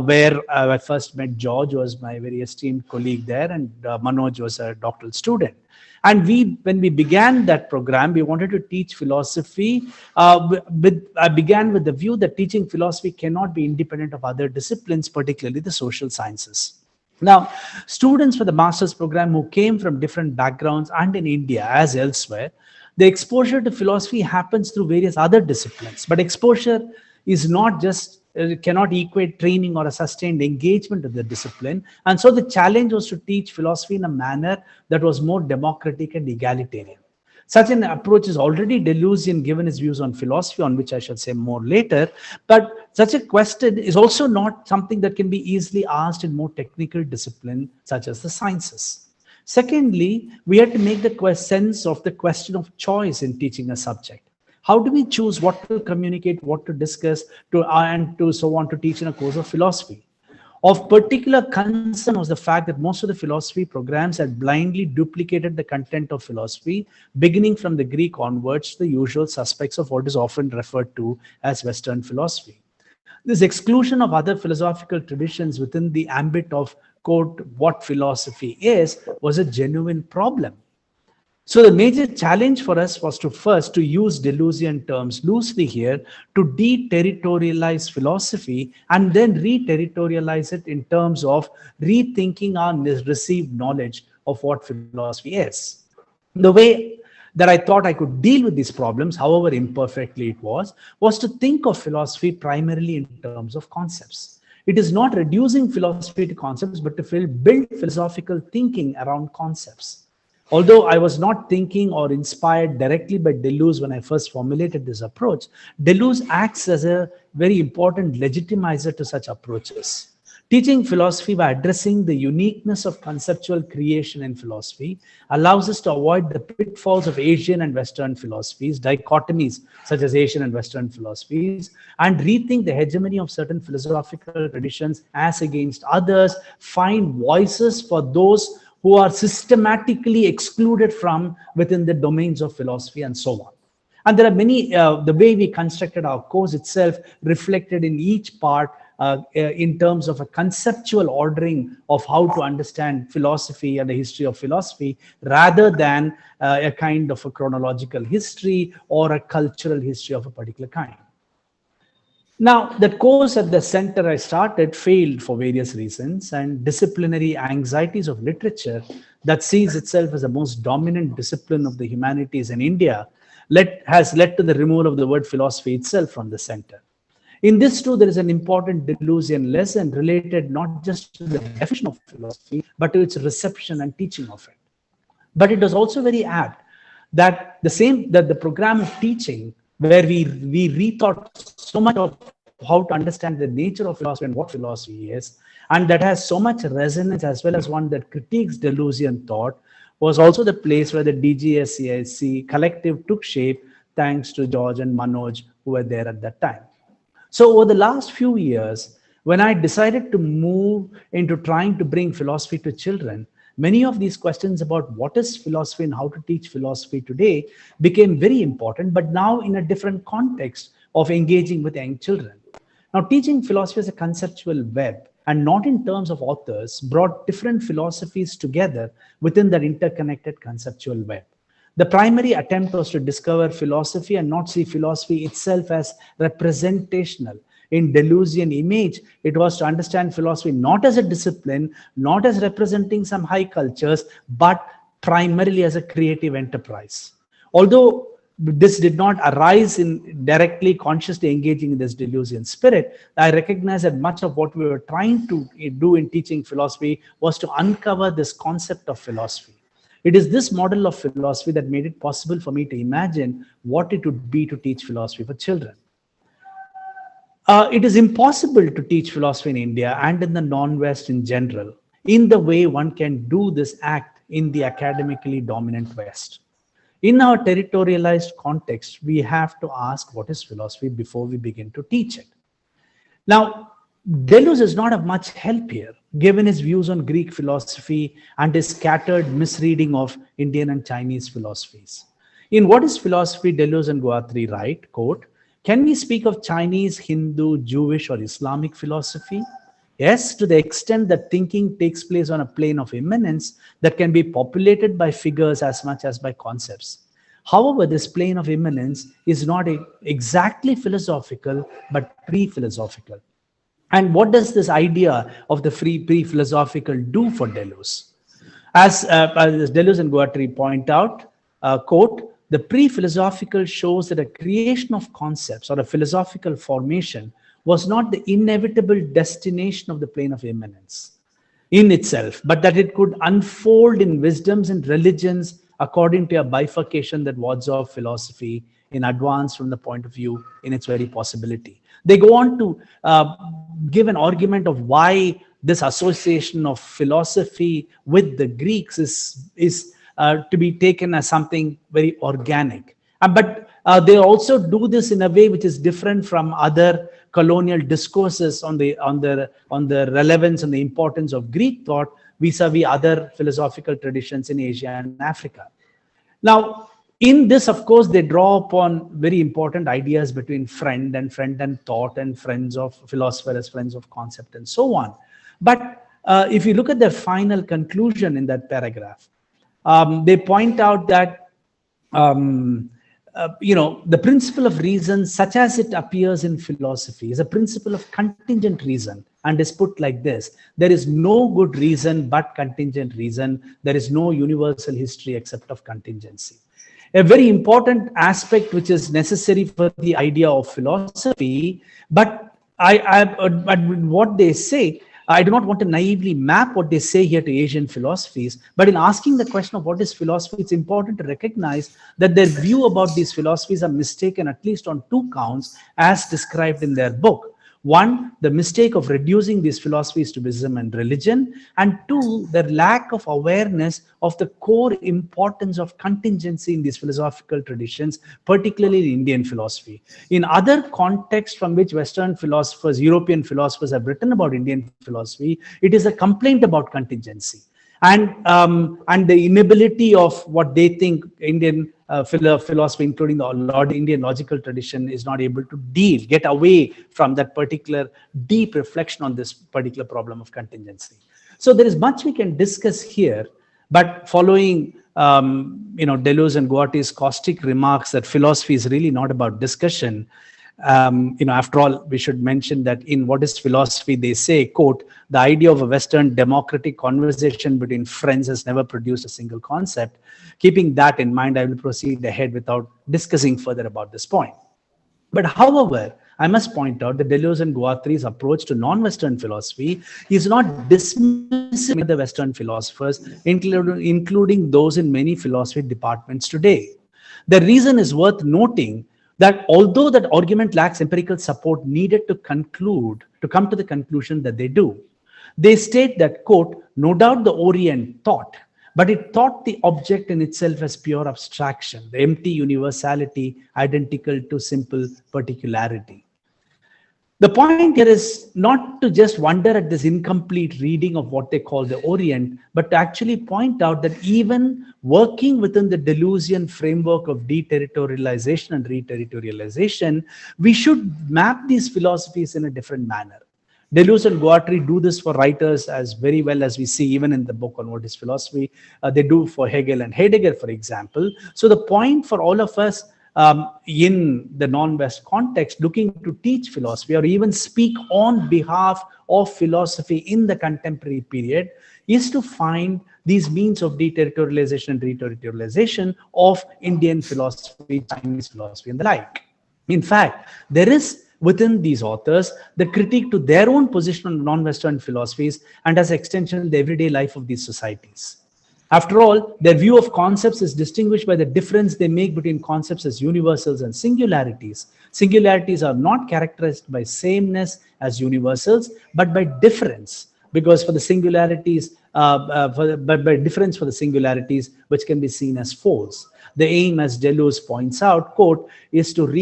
E: where I first met George, who was my very esteemed colleague there, and Manoj was a doctoral student. And when we began that program, we wanted to teach philosophy. I began with the view that teaching philosophy cannot be independent of other disciplines, particularly the social sciences. Now, students for the master's program who came from different backgrounds and in India as elsewhere, the exposure to philosophy happens through various other disciplines. But exposure is not just, cannot equate training or a sustained engagement of the discipline. And so the challenge was to teach philosophy in a manner that was more democratic and egalitarian. Such an approach is already Deleuzian given his views on philosophy, on which I shall say more later. But such a question is also not something that can be easily asked in more technical discipline, such as the sciences. Secondly, we had to make the sense of the question of choice in teaching a subject. How do we choose what to communicate, what to discuss, and so on to teach in a course of philosophy? Of particular concern was the fact that most of the philosophy programs had blindly duplicated the content of philosophy, beginning from the Greek onwards to the usual suspects of what is often referred to as Western philosophy. This exclusion of other philosophical traditions within the ambit of, quote, what philosophy is, was a genuine problem. So the major challenge for us was to first use Deleuzian terms loosely here to deterritorialize philosophy and then re-territorialize it in terms of rethinking our received knowledge of what philosophy is. The way that I thought I could deal with these problems, however imperfectly it was to think of philosophy primarily in terms of concepts. It is not reducing philosophy to concepts, but to build philosophical thinking around concepts. Although I was not thinking or inspired directly by Deleuze when I first formulated this approach, Deleuze acts as a very important legitimizer to such approaches. Teaching philosophy by addressing the uniqueness of conceptual creation in philosophy allows us to avoid the pitfalls of Asian and Western philosophies, dichotomies such as Asian and Western philosophies, and rethink the hegemony of certain philosophical traditions as against others, find voices for those who are systematically excluded from within the domains of philosophy, and so on. And there are many, the way we constructed our course itself reflected in each part in terms of a conceptual ordering of how to understand philosophy and the history of philosophy, rather than a kind of a chronological history or a cultural history of a particular kind. Now, the course at the center I started failed for various reasons, and disciplinary anxieties of literature that sees itself as the most dominant discipline of the humanities in India has led to the removal of the word philosophy itself from the center. In this too, there is an important Deleuzian lesson related not just to the definition of philosophy, but to its reception and teaching of it. But it was also very apt that the program of teaching, where we rethought so much of how to understand the nature of philosophy and what philosophy is, and that has so much resonance as well as one that critiques Deleuzian thought, was also the place where the DGSIC collective took shape, thanks to George and Manoj, who were there at that time. So over the last few years, when I decided to move into trying to bring philosophy to children, many of these questions about what is philosophy and how to teach philosophy today became very important, but now in a different context of engaging with young children. Now, teaching philosophy as a conceptual web and not in terms of authors brought different philosophies together within that interconnected conceptual web. The primary attempt was to discover philosophy and not see philosophy itself as representational. In Deleuzian image, it was to understand philosophy not as a discipline, not as representing some high cultures, but primarily as a creative enterprise. Although this did not arise in directly consciously engaging in this Deleuzian spirit, I recognize that much of what we were trying to do in teaching philosophy was to uncover this concept of philosophy. It is this model of philosophy that made it possible for me to imagine what it would be to teach philosophy for children. It is impossible to teach philosophy in India and in the non-West in general in the way one can do this act in the academically dominant West. In our territorialized context, we have to ask what is philosophy before we begin to teach it. Now, Deleuze is not of much help here, given his views on Greek philosophy and his scattered misreading of Indian and Chinese philosophies. In What is Philosophy, Deleuze and Guattari write, quote, can we speak of Chinese, Hindu, Jewish or Islamic philosophy? Yes, to the extent that thinking takes place on a plane of immanence that can be populated by figures as much as by concepts. However, this plane of immanence is not exactly philosophical, but pre-philosophical. And what does this idea of the pre-philosophical do for Deleuze? As Deleuze and Guattari point out, quote, the pre-philosophical shows that a creation of concepts or a philosophical formation was not the inevitable destination of the plane of immanence in itself, but that it could unfold in wisdoms and religions according to a bifurcation that wards off philosophy in advance from the point of view in its very possibility. They go on to give an argument of why this association of philosophy with the Greeks is to be taken as something very organic. But they also do this in a way which is different from other colonial discourses on the relevance and the importance of Greek thought vis-a-vis other philosophical traditions in Asia and Africa. Now, in this, of course, they draw upon very important ideas between friend and thought, and friends of philosopher as friends of concept, and so on. But if you look at the final conclusion in that paragraph, they point out that the principle of reason, such as it appears in philosophy, is a principle of contingent reason, and is put like this: there is no good reason but contingent reason. There is no universal history except of contingency. A very important aspect which is necessary for the idea of philosophy, but what they say, I do not want to naively map what they say here to Asian philosophies, but in asking the question of what is philosophy, it's important to recognize that their view about these philosophies are mistaken at least on two counts as described in their book. One, the mistake of reducing these philosophies to wisdom and religion, and two, the lack of awareness of the core importance of contingency in these philosophical traditions, particularly in Indian philosophy. In other contexts from which Western philosophers, European philosophers have written about Indian philosophy, it is a complaint about contingency and the inability of what they think Indian philosophy, including the Indian logical tradition, is not able to get away from that particular deep reflection on this particular problem of contingency. So there is much we can discuss here, but following Deleuze and Guattari's caustic remarks that philosophy is really not about discussion, after all, we should mention that in What is Philosophy, they say, quote, the idea of a Western democratic conversation between friends has never produced a single concept. Keeping that in mind, I will proceed ahead without discussing further about this point. But however, I must point out that Deleuze and Guattari's approach to non-Western philosophy is not dismissing the Western philosophers, including those in many philosophy departments today. The reason is worth noting that although that argument lacks empirical support needed to come to the conclusion that they do. They state that, quote, no doubt the Orient thought, but it thought the object in itself as pure abstraction, the empty universality identical to simple particularity. The point here is not to just wonder at this incomplete reading of what they call the Orient, but to actually point out that even working within the Deleuzian framework of deterritorialization and reterritorialization, we should map these philosophies in a different manner. Deleuze and Guattari do this for writers as very well as we see even in the book on What is Philosophy. They do for Hegel and Heidegger, for example. So the point for all of us in the non-West context, looking to teach philosophy or even speak on behalf of philosophy in the contemporary period, is to find these means of deterritorialization and reterritorialization of Indian philosophy, Chinese philosophy, and the like. In fact, there is within these authors the critique to their own position on non-Western philosophies and as extension the everyday life of these societies. After all, their view of concepts is distinguished by the difference they make between concepts as universals and singularities. Singularities are not characterized by sameness as universals, but by difference, because for the singularities, by difference for the singularities, which can be seen as false. The aim, as Deleuze points out, quote, is not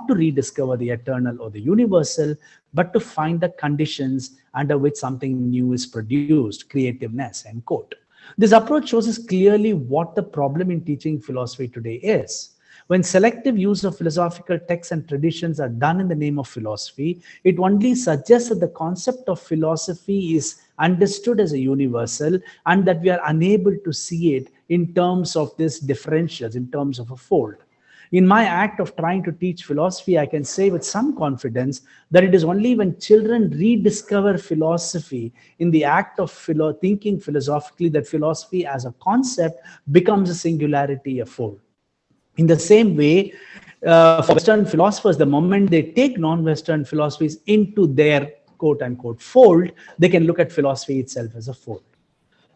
E: to rediscover the eternal or the universal, but to find the conditions under which something new is produced, creativeness, end quote. This approach shows us clearly what the problem in teaching philosophy today is. When selective use of philosophical texts and traditions are done in the name of philosophy, it only suggests that the concept of philosophy is understood as a universal and that we are unable to see it in terms of this differentials, in terms of a fold. In my act of trying to teach philosophy, I can say with some confidence that it is only when children rediscover philosophy in the act of thinking philosophically that philosophy as a concept becomes a singularity, a fold. In the same way, for Western philosophers, the moment they take non-Western philosophies into their quote-unquote fold, they can look at philosophy itself as a fold.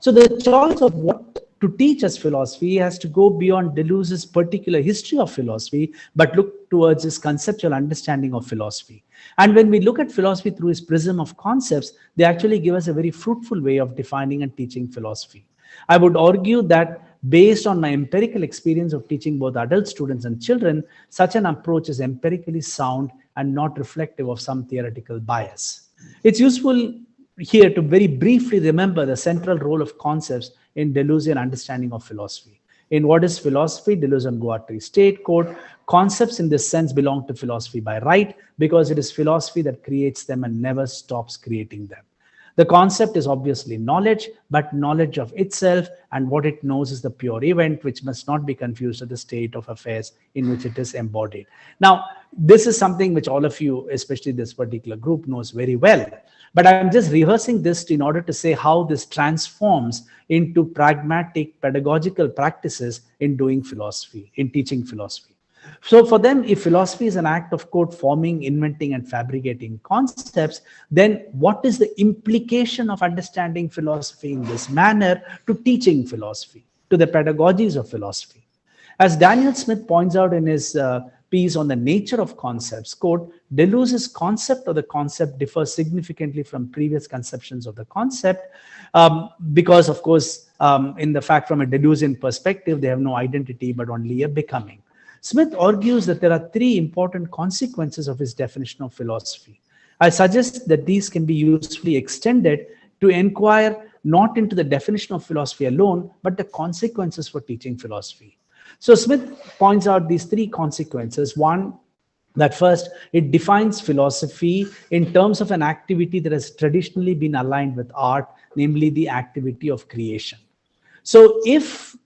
E: So the choice of what to teach as philosophy has to go beyond Deleuze's particular history of philosophy, but look towards his conceptual understanding of philosophy. And when we look at philosophy through his prism of concepts, they actually give us a very fruitful way of defining and teaching philosophy. I would argue that based on my empirical experience of teaching both adult students and children, such an approach is empirically sound and not reflective of some theoretical bias. It's useful here to very briefly remember the central role of concepts in Deleuzean understanding of philosophy. In What is Philosophy, Deleuze and Guattari state, quote, concepts in this sense belong to philosophy by right because it is philosophy that creates them and never stops creating them. The concept is obviously knowledge, but knowledge of itself and what it knows is the pure event, which must not be confused with the state of affairs in which it is embodied. Now, this is something which all of you, especially this particular group, knows very well. But I'm just rehearsing this in order to say how this transforms into pragmatic pedagogical practices in doing philosophy, in teaching philosophy. So for them, if philosophy is an act of quote forming, inventing, and fabricating concepts, then what is the implication of understanding philosophy in this manner to teaching philosophy, to the pedagogies of philosophy? As Daniel Smith points out in his piece on the nature of concepts, quote, Deleuze's concept of the concept differs significantly from previous conceptions of the concept because, of course, in the fact from a Deleuzean perspective, they have no identity but only a becoming. Smith argues that there are three important consequences of his definition of philosophy. I suggest that these can be usefully extended to inquire not into the definition of philosophy alone, but the consequences for teaching philosophy. So Smith points out these three consequences. One, that first, it defines philosophy in terms of an activity that has traditionally been aligned with art, namely the activity of creation. So if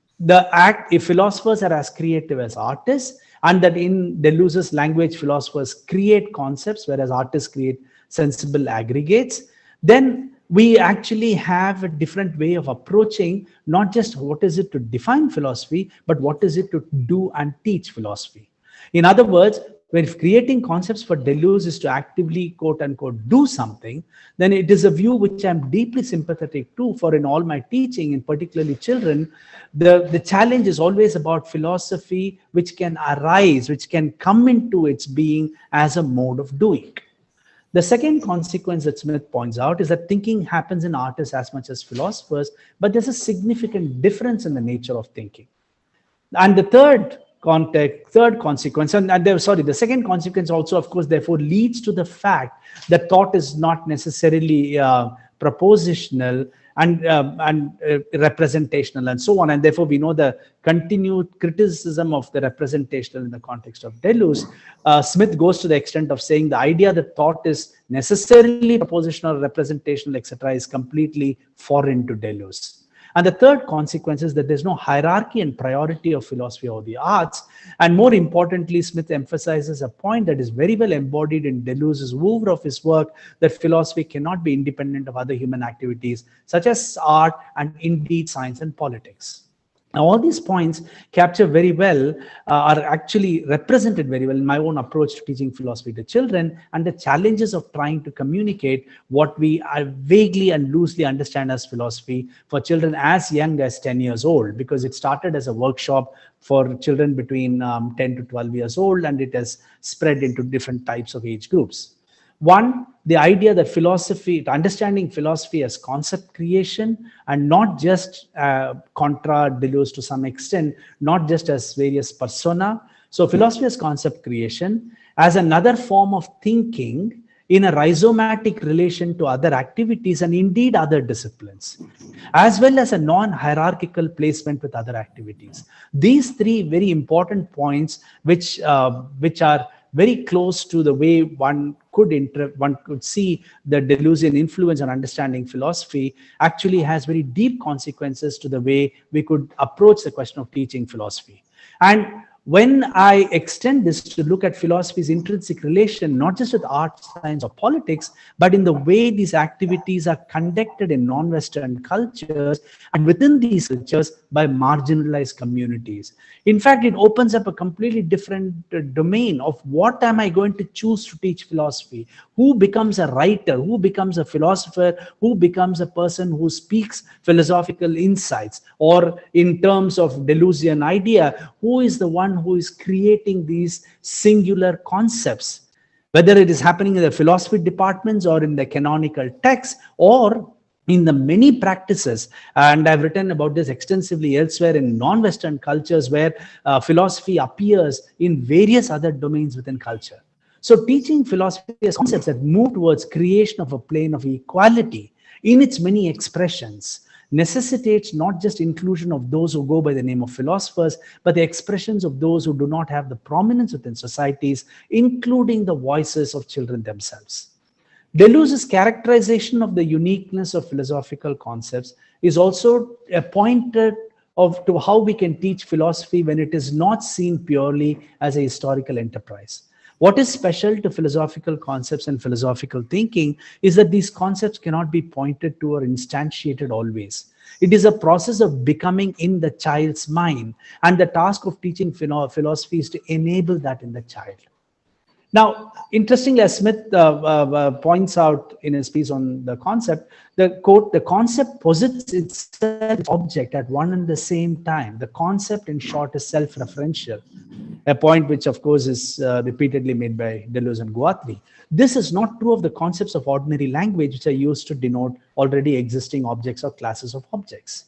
E: philosophers are as creative as artists, and that in Deleuze's language, philosophers create concepts, whereas artists create sensible aggregates, then we actually have a different way of approaching not just what is it to define philosophy, but what is it to do and teach philosophy. In other words, when creating concepts for Deleuze is to actively, quote unquote, do something, then it is a view which I'm deeply sympathetic to, for in all my teaching, in particularly children, the challenge is always about philosophy which can arise, which can come into its being as a mode of doing. The second consequence that Smith points out is that thinking happens in artists as much as philosophers, but there's a significant difference in the nature of thinking. And the the second consequence also, of course, therefore leads to the fact that thought is not necessarily propositional and representational and so on. And therefore, we know the continued criticism of the representational in the context of Deleuze. Smith goes to the extent of saying the idea that thought is necessarily propositional, representational, etc. is completely foreign to Deleuze. And the third consequence is that there's no hierarchy and priority of philosophy or the arts. And more importantly, Smith emphasizes a point that is very well embodied in Deleuze's oeuvre of his work, that philosophy cannot be independent of other human activities, such as art and indeed science and politics. Now, all these points capture very well, are actually represented very well in my own approach to teaching philosophy to children, and the challenges of trying to communicate what we vaguely and loosely understand as philosophy for children as young as 10 years old, because it started as a workshop for children between 10 to 12 years old, and it has spread into different types of age groups. One, the idea that understanding philosophy as concept creation, and not just contra Deleuze to some extent, not just as various persona. So philosophy as concept creation, as another form of thinking in a rhizomatic relation to other activities and indeed other disciplines, as well as a non-hierarchical placement with other activities. These three very important points, which are very close to the way one could see the Deleuzian influence on understanding philosophy, actually has very deep consequences to the way we could approach the question of teaching philosophy. And when I extend this to look at philosophy's intrinsic relation, not just with art, science, or politics, but in the way these activities are conducted in non-Western cultures and within these cultures by marginalized communities. In fact, it opens up a completely different domain of what am I going to choose to teach philosophy? Who becomes a writer? Who becomes a philosopher? Who becomes a person who speaks philosophical insights? Or in terms of Deleuzian idea, who is the one who is creating these singular concepts? Whether it is happening in the philosophy departments or in the canonical texts or in the many practices, and I've written about this extensively elsewhere in non-Western cultures where philosophy appears in various other domains within culture. So teaching philosophy as concepts that move towards creation of a plane of equality in its many expressions necessitates not just inclusion of those who go by the name of philosophers, but the expressions of those who do not have the prominence within societies, including the voices of children themselves. Deleuze's characterization of the uniqueness of philosophical concepts is also a pointer to how we can teach philosophy when it is not seen purely as a historical enterprise. What is special to philosophical concepts and philosophical thinking is that these concepts cannot be pointed to or instantiated always. It is a process of becoming in the child's mind, and the task of teaching philosophy is to enable that in the child. Now, interestingly, as Smith points out in his piece on the concept, the quote, the concept posits itself its object at one and the same time. The concept, in short, is self-referential, a point which, of course, is repeatedly made by Deleuze and Guattari. This is not true of the concepts of ordinary language, which are used to denote already existing objects or classes of objects.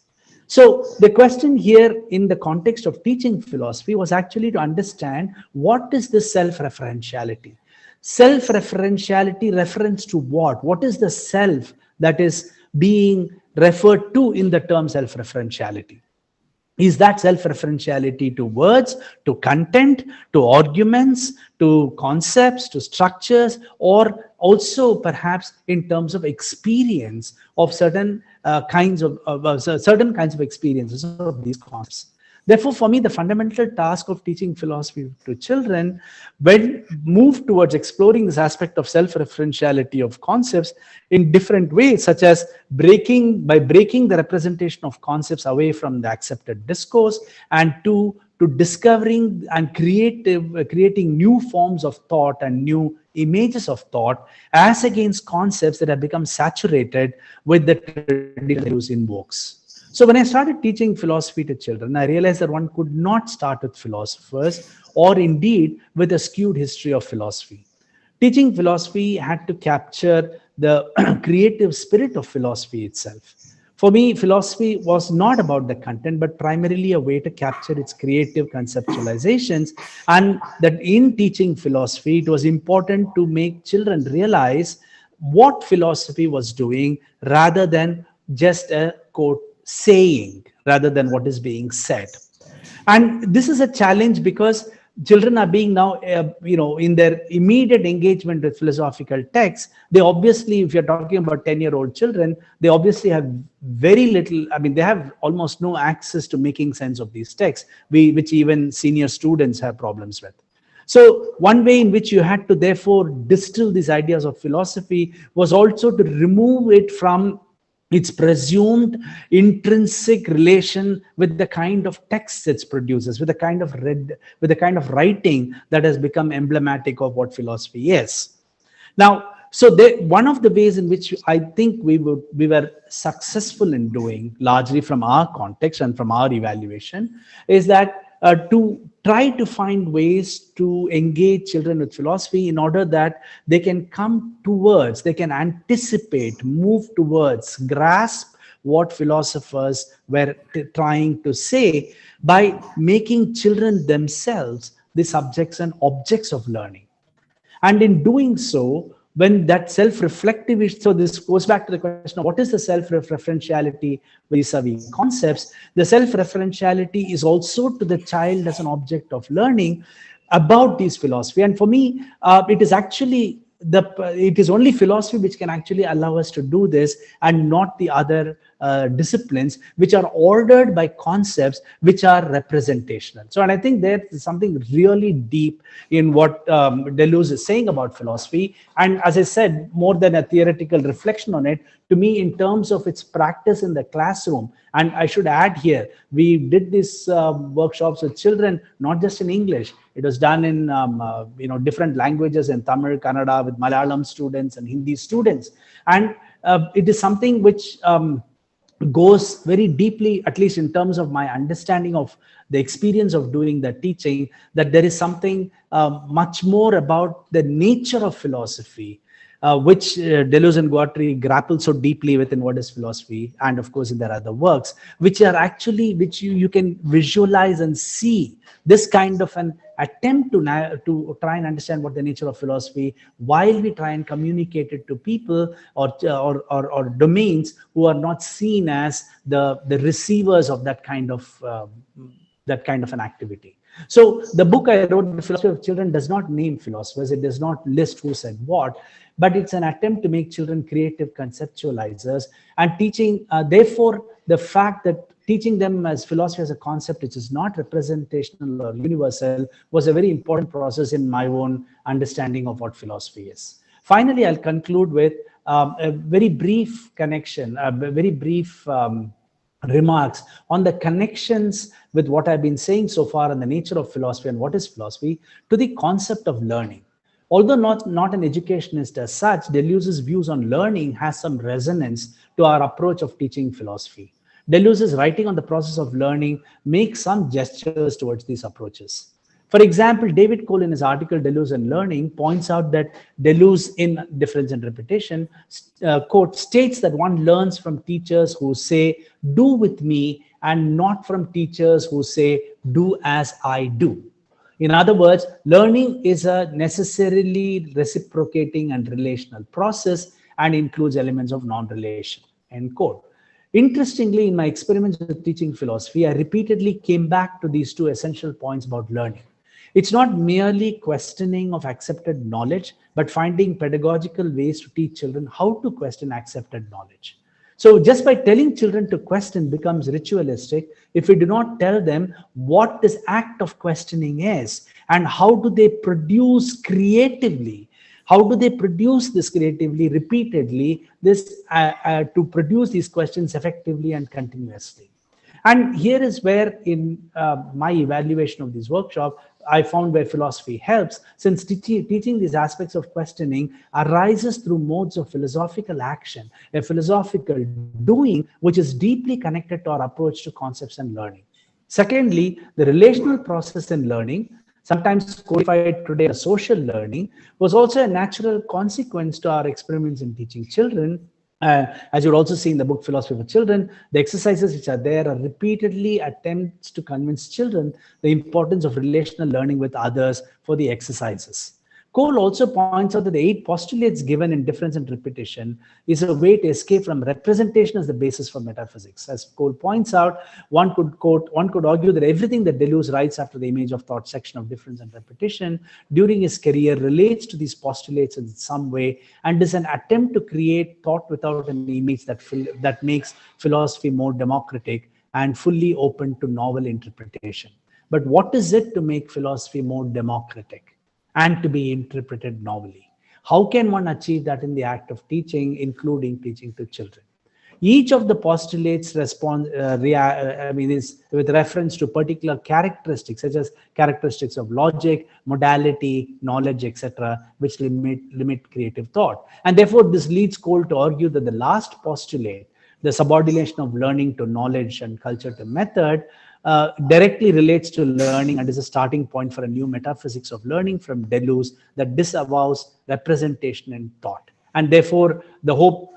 E: So the question here in the context of teaching philosophy was actually to understand what is this self-referentiality. Self-referentiality, reference to what? What is the self that is being referred to in the term self-referentiality? Is that self-referentiality to words, to content, to arguments, to concepts, to structures, or also perhaps in terms of experience of certain kinds of experiences of these concepts? Therefore, for me, the fundamental task of teaching philosophy to children when moved towards exploring this aspect of self-referentiality of concepts in different ways, such as breaking the representation of concepts away from the accepted discourse and to discovering and creating new forms of thought and new images of thought as against concepts that have become saturated with the traditional in books. So when I started teaching philosophy to children, I realized that one could not start with philosophers or indeed with a skewed history of philosophy. Teaching philosophy had to capture the creative spirit of philosophy itself. For me, philosophy was not about the content, but primarily a way to capture its creative conceptualizations. And that in teaching philosophy, it was important to make children realize what philosophy was doing rather than just a quote, saying, rather than what is being said. And this is a challenge because children are being now, in their immediate engagement with philosophical texts, they obviously, if you're talking about 10-year-old children, they obviously have very little, they have almost no access to making sense of these texts, which even senior students have problems with. So one way in which you had to therefore distill these ideas of philosophy was also to remove it from its presumed intrinsic relation with the kind of texts it produces, with the kind of writing that has become emblematic of what philosophy is. Now, so one of the ways in which I think we were successful in doing, largely from our context and from our evaluation, is that to try to find ways to engage children with philosophy in order that they can come towards, they can anticipate, move towards, grasp what philosophers were trying to say by making children themselves the subjects and objects of learning. And in doing so, when that self-reflective is, so this goes back to the question of what is the self-referentiality vis-a-vis concepts. The self-referentiality is also to the child as an object of learning about these philosophy. And for me, it is actually it is only philosophy which can actually allow us to do this, and not the other disciplines which are ordered by concepts which are representational. So, and I think there's something really deep in what Deleuze is saying about philosophy. And as I said, more than a theoretical reflection on it, to me, in terms of its practice in the classroom. And I should add here, we did these workshops with children, not just in English. It was done in different languages, in Tamil, Kannada, with Malayalam students and Hindi students. And it is something which goes very deeply, at least in terms of my understanding of the experience of doing the teaching, that there is something much more about the nature of philosophy, which Deleuze and Guattari grapple so deeply with in What is Philosophy, and of course in their other works, which are actually, which you can visualize and see this kind of an attempt to try and understand what the nature of philosophy, while we try and communicate it to people or domains who are not seen as the receivers of that kind of an activity. So the book I wrote, The Philosophy of Children, does not name philosophers. It does not list who said what, but it's an attempt to make children creative conceptualizers, and teaching, therefore, the fact that teaching them as philosophy as a concept which is not representational or universal was a very important process in my own understanding of what philosophy is. Finally, I'll conclude with a very brief connection, a very brief remarks on the connections with what I've been saying so far on the nature of philosophy and what is philosophy to the concept of learning. Although not an educationist as such, Deleuze's views on learning has some resonance to our approach of teaching philosophy. Deleuze's writing on the process of learning makes some gestures towards these approaches. For example, David Cole, in his article Deleuze and Learning, points out that Deleuze, in Difference and Repetition, quote, states that one learns from teachers who say, do with me, and not from teachers who say, do as I do. In other words, learning is a necessarily reciprocating and relational process and includes elements of non-relation, end quote. Interestingly, in my experiments with teaching philosophy, I repeatedly came back to these two essential points about learning. It's not merely questioning of accepted knowledge, but finding pedagogical ways to teach children how to question accepted knowledge. So just by telling children to question becomes ritualistic if we do not tell them what this act of questioning is and how do they produce creatively. How do they produce this creatively, repeatedly, to produce these questions effectively and continuously? And here is where, in my evaluation of this workshop, I found where philosophy helps, since teaching these aspects of questioning arises through modes of philosophical action, a philosophical doing, which is deeply connected to our approach to concepts and learning. Secondly, the relational process in learning, sometimes codified today as social learning, was also a natural consequence to our experiments in teaching children. As you'll also see in the book Philosophy for Children, the exercises which are there are repeatedly attempts to convince children the importance of relational learning with others for the exercises. Cole also points out that the 8 postulates given in Difference and Repetition is a way to escape from representation as the basis for metaphysics. As Cole points out, one could argue that everything that Deleuze writes after the Image of Thought section of Difference and Repetition during his career relates to these postulates in some way and is an attempt to create thought without an image that makes philosophy more democratic and fully open to novel interpretation. But what is it to make philosophy more democratic and to be interpreted novelly? How can one achieve that in the act of teaching, including teaching to children? Each of the postulates is with reference to particular characteristics, such as characteristics of logic, modality, knowledge, etc., which limit creative thought. And therefore, this leads Cole to argue that the last postulate, the subordination of learning to knowledge and culture to method, directly relates to learning and is a starting point for a new metaphysics of learning from Deleuze that disavows representation in thought. And therefore, the hope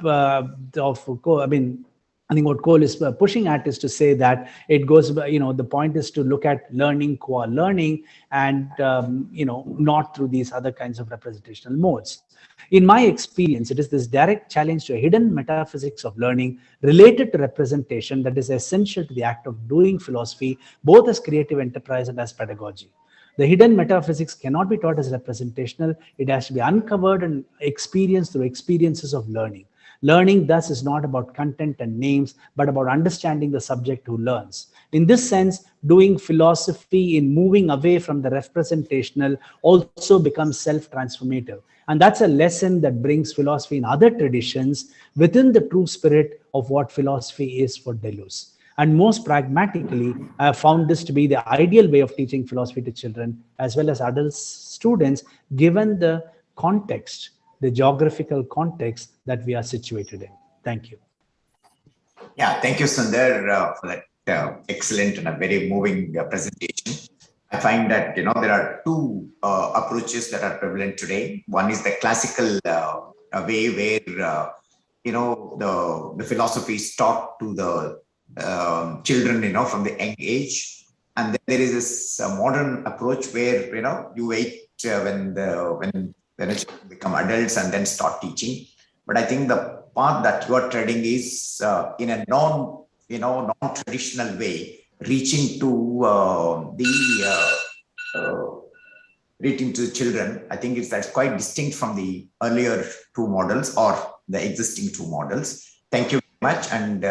E: I think what Cole is pushing at is to say that it goes, the point is to look at learning, core learning, and, not through these other kinds of representational modes. In my experience, it is this direct challenge to a hidden metaphysics of learning related to representation that is essential to the act of doing philosophy, both as creative enterprise and as pedagogy. The hidden metaphysics cannot be taught as representational. It has to be uncovered and experienced through experiences of learning. Learning, thus, is not about content and names, but about understanding the subject who learns. In this sense, doing philosophy in moving away from the representational also becomes self-transformative. And that's a lesson that brings philosophy in other traditions within the true spirit of what philosophy is for Deleuze. And most pragmatically, I have found this to be the ideal way of teaching philosophy to children as well as adult students, given the context, the geographical context that we are situated in. Thank you.
B: Yeah, thank you, Sundar, for that excellent and a very moving presentation. I find that, there are two approaches that are prevalent today. One is the classical way where, the philosophy is taught to the children, from the young age. And then there is this modern approach where, you wait when the children become adults and then start teaching. But I think the path that you are treading is in a non-traditional way, reaching to the children. I think that's quite distinct from the earlier two models or the existing two models. Thank you very much. And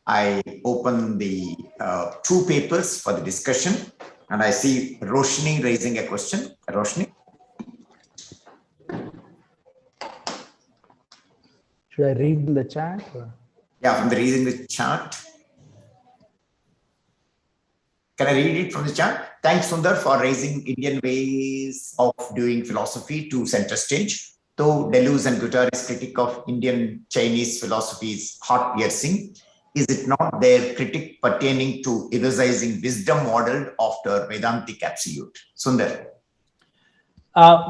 B: I open the two papers for the discussion. And I see Roshni raising a question. Roshni.
E: Should I read in the chat? Or?
B: Yeah, from the reading the chat. Can I read it from the chat? Thanks, Sundar, for raising Indian ways of doing philosophy to center stage. Though Deleuze and Guattari's critique of Indian Chinese philosophy is heart-piercing, is it not their critique pertaining to elogizing wisdom modeled after Vedantic absolute? Sundar.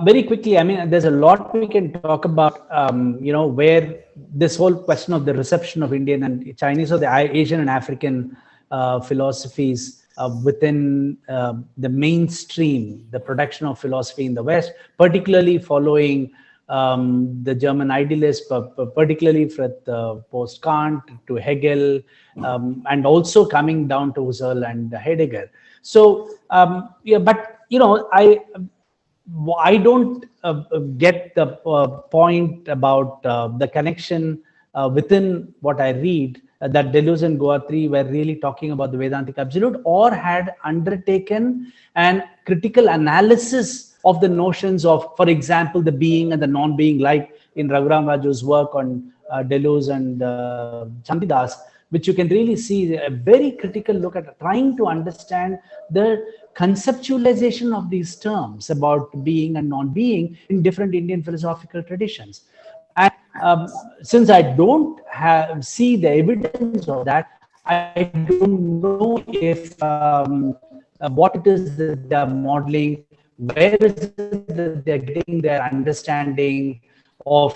E: Very quickly, I mean, there's a lot we can talk about, where this whole question of the reception of Indian and Chinese or the Asian and African philosophies within the mainstream, the production of philosophy in the West, particularly following the German idealists, particularly from post-Kant to Hegel, and also coming down to Husserl and Heidegger. So, I don't get the point about the connection within what I read, that Deleuze and Guattari were really talking about the Vedantic absolute or had undertaken an critical analysis of the notions of, for example, the being and the non-being, like in Raghuram Raju's work on Deleuze and Chandidas, which you can really see a very critical look at trying to understand the conceptualization of these terms about being and non-being in different Indian philosophical traditions. And since I don't see the evidence of that, I don't know if what it is that they're modeling, where is it that they're getting their understanding of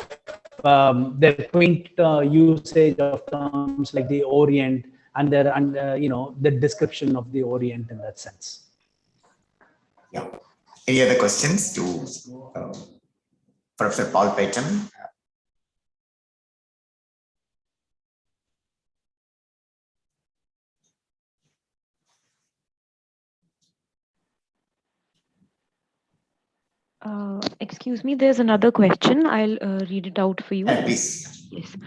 E: their quaint usage of terms like the Orient and their, the description of the Orient in that sense.
B: Yeah. Any other questions to Professor Paul Payton?
D: Excuse me, there's another question. I'll read it out for you.
B: Please.
D: Yes.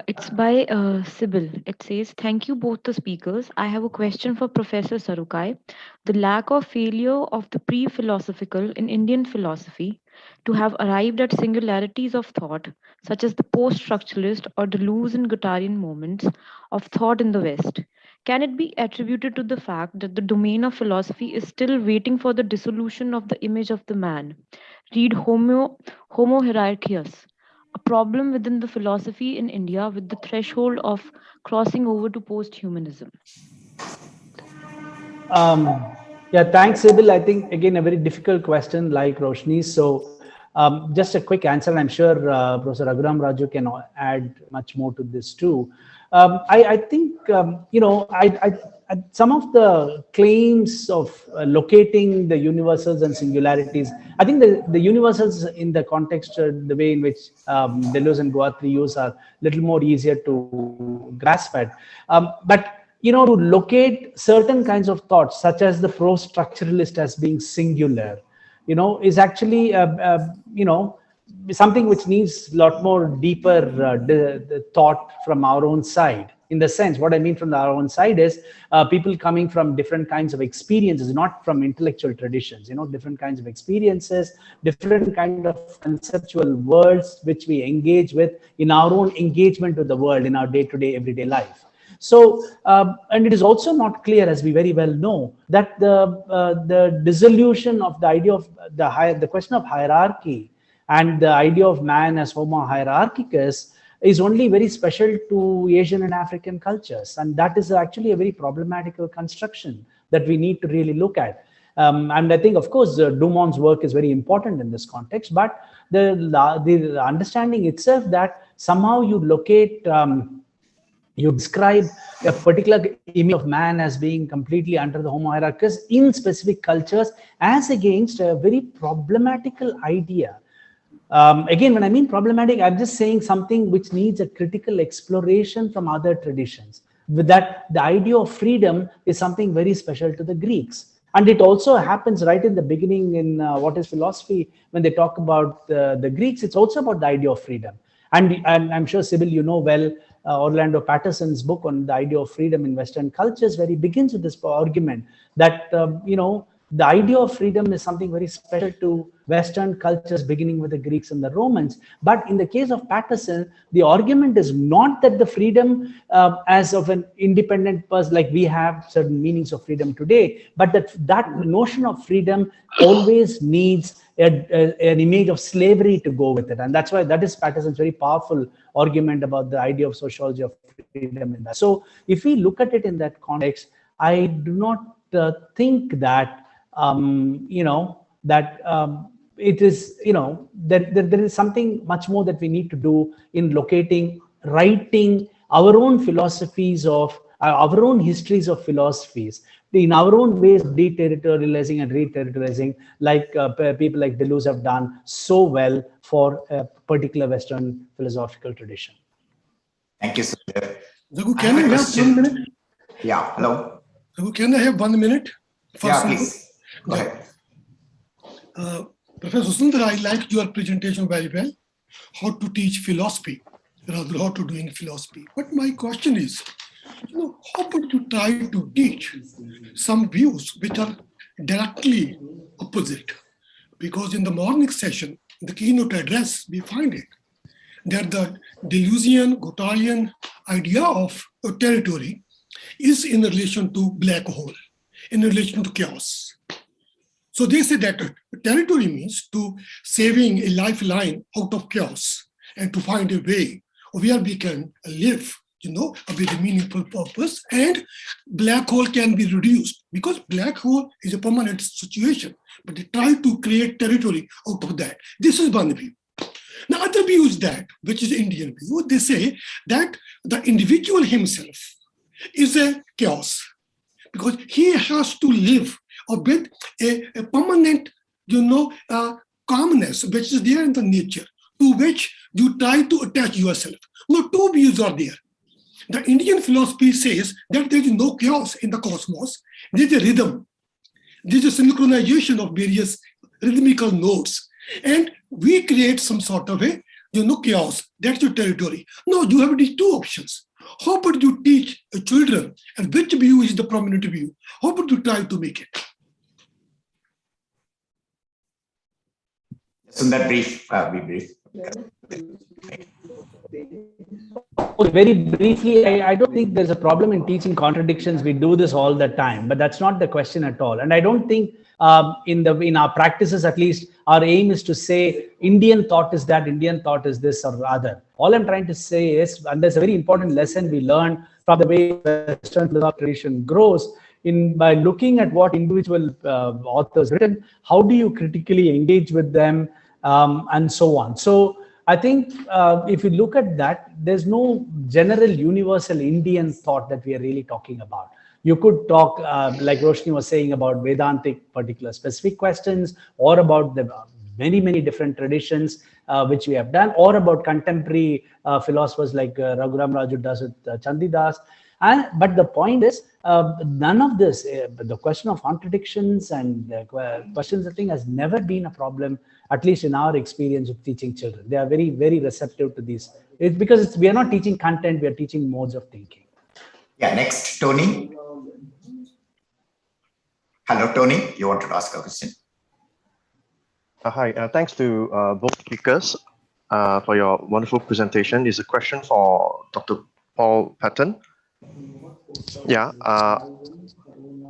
D: It's by Sybil. It says, thank you both the speakers. I have a question for Professor Sarukai. The lack of failure of the pre-philosophical in Indian philosophy to have arrived at singularities of thought, such as the post-structuralist or Deleuze and Guattarian moments of thought in the West. Can it be attributed to the fact that the domain of philosophy is still waiting for the dissolution of the image of the man? Read Homo Hierarchius, a problem within the philosophy in India with the threshold of crossing over to post-humanism?
E: Yeah, thanks, Sybil. I think, again, a very difficult question like Roshni. So Just a quick answer, and I'm sure Professor Raghuram Raju can add much more to this too. I think, some of the claims of locating the universals and singularities, I think the universals in the context, the way in which Deleuze and Guattari use are a little more easier to grasp at. But to locate certain kinds of thoughts, such as the pro-structuralist as being singular, is actually, something which needs a lot more deeper the thought from our own side. In the sense, what I mean from our own side is people coming from different kinds of experiences, not from intellectual traditions, different kinds of experiences, different kind of conceptual worlds which we engage with in our own engagement with the world in our day-to-day, everyday life. So, and it is also not clear, as we very well know, that the dissolution of the idea of the question of hierarchy and the idea of man as Homo hierarchicus is only very special to Asian and African cultures. And that is actually a very problematical construction that we need to really look at. And I think, of course, Dumont's work is very important in this context, but the understanding itself that somehow you locate, you describe a particular image of man as being completely under the Homo hierarchicus in specific cultures as against a very problematical idea. Again, when I mean problematic, I'm just saying something which needs a critical exploration from other traditions. With that, the idea of freedom is something very special to the Greeks. And it also happens right in the beginning in What is Philosophy, when they talk about the Greeks, it's also about the idea of freedom. And I'm sure, Sybil, you know well, Orlando Patterson's book on the idea of freedom in Western cultures, where he begins with this argument that, the idea of freedom is something very special to Western cultures, beginning with the Greeks and the Romans. But in the case of Patterson, the argument is not that the freedom as of an independent person, like we have certain meanings of freedom today, but that notion of freedom always needs an image of slavery to go with it. And that's why that is Patterson's very powerful argument about the idea of sociology of freedom in that. So if we look at it in that context, I do not think that it is, there is something much more that we need to do in writing our own philosophies of, our own histories of philosophies, in our own ways of deterritorializing and reterritorializing, like people like Deleuze have done so well for a particular Western philosophical tradition.
B: Thank you, sir.
F: Raghu, can I have 1 minute?
B: Yeah, hello.
F: Raghu, can I have 1 minute?
B: Yeah, please. Go ahead.
F: Professor Sundar, I liked your presentation very well. How to teach philosophy, rather how to do in philosophy. But my question is, how would you try to teach some views which are directly opposite? Because in the morning session, in the keynote address, we find it that the Deleuzian, Guattarian idea of a territory is in relation to black hole, in relation to chaos. So they say that territory means to saving a lifeline out of chaos and to find a way where we can live, with a meaningful purpose, and black hole can be reduced because black hole is a permanent situation, but they try to create territory out of that. This is one view. Now, other view is that, which is Indian view, they say that the individual himself is a chaos because he has to live with a permanent, calmness, which is there in the nature, to which you try to attach yourself. Now, two views are there. The Indian philosophy says that there is no chaos in the cosmos. There is a rhythm. There is a synchronization of various rhythmical notes. And we create some sort of a, chaos. That's your territory. Now, you have these two options. How would you teach children? And which view is the prominent view? How would you try to make it?
B: Sundar, be brief.
E: Very briefly, I don't think there's a problem in teaching contradictions. We do this all the time, but that's not the question at all. And I don't think in our practices, at least, our aim is to say Indian thought is that, Indian thought is this or other. All I'm trying to say is, and there's a very important lesson we learn from the way Western philosophy tradition grows, by looking at what individual authors written, how do you critically engage with them? and so on. So I think if you look at that, there's no general universal Indian thought that we are really talking about. You could talk, like Roshni was saying, about Vedantic particular specific questions, or about the many, many different traditions which we have done, or about contemporary philosophers like Raghuram Raju Das with Chandidas. But the point is, none of this, the question of contradictions and questions of thing has never been a problem, at least in our experience of teaching children. They are very, very receptive to these. It's because we are not teaching content, we are teaching modes of thinking.
B: Yeah, next, Tony. Hello, Tony. You wanted to ask a question?
G: Hi, thanks to both speakers for your wonderful presentation. It's a question for Dr. Paul Patton. Yeah,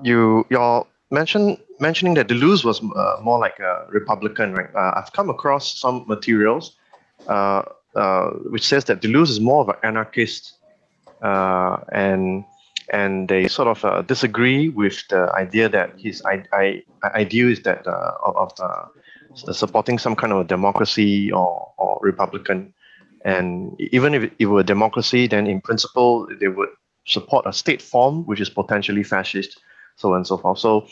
G: you're mentioning that Deleuze was more like a Republican, right? I've come across some materials which says that Deleuze is more of an anarchist, and they sort of disagree with the idea that his idea is that of supporting some kind of democracy or Republican. And even if it were a democracy, then in principle, they would support a state form which is potentially fascist, so on and so forth. So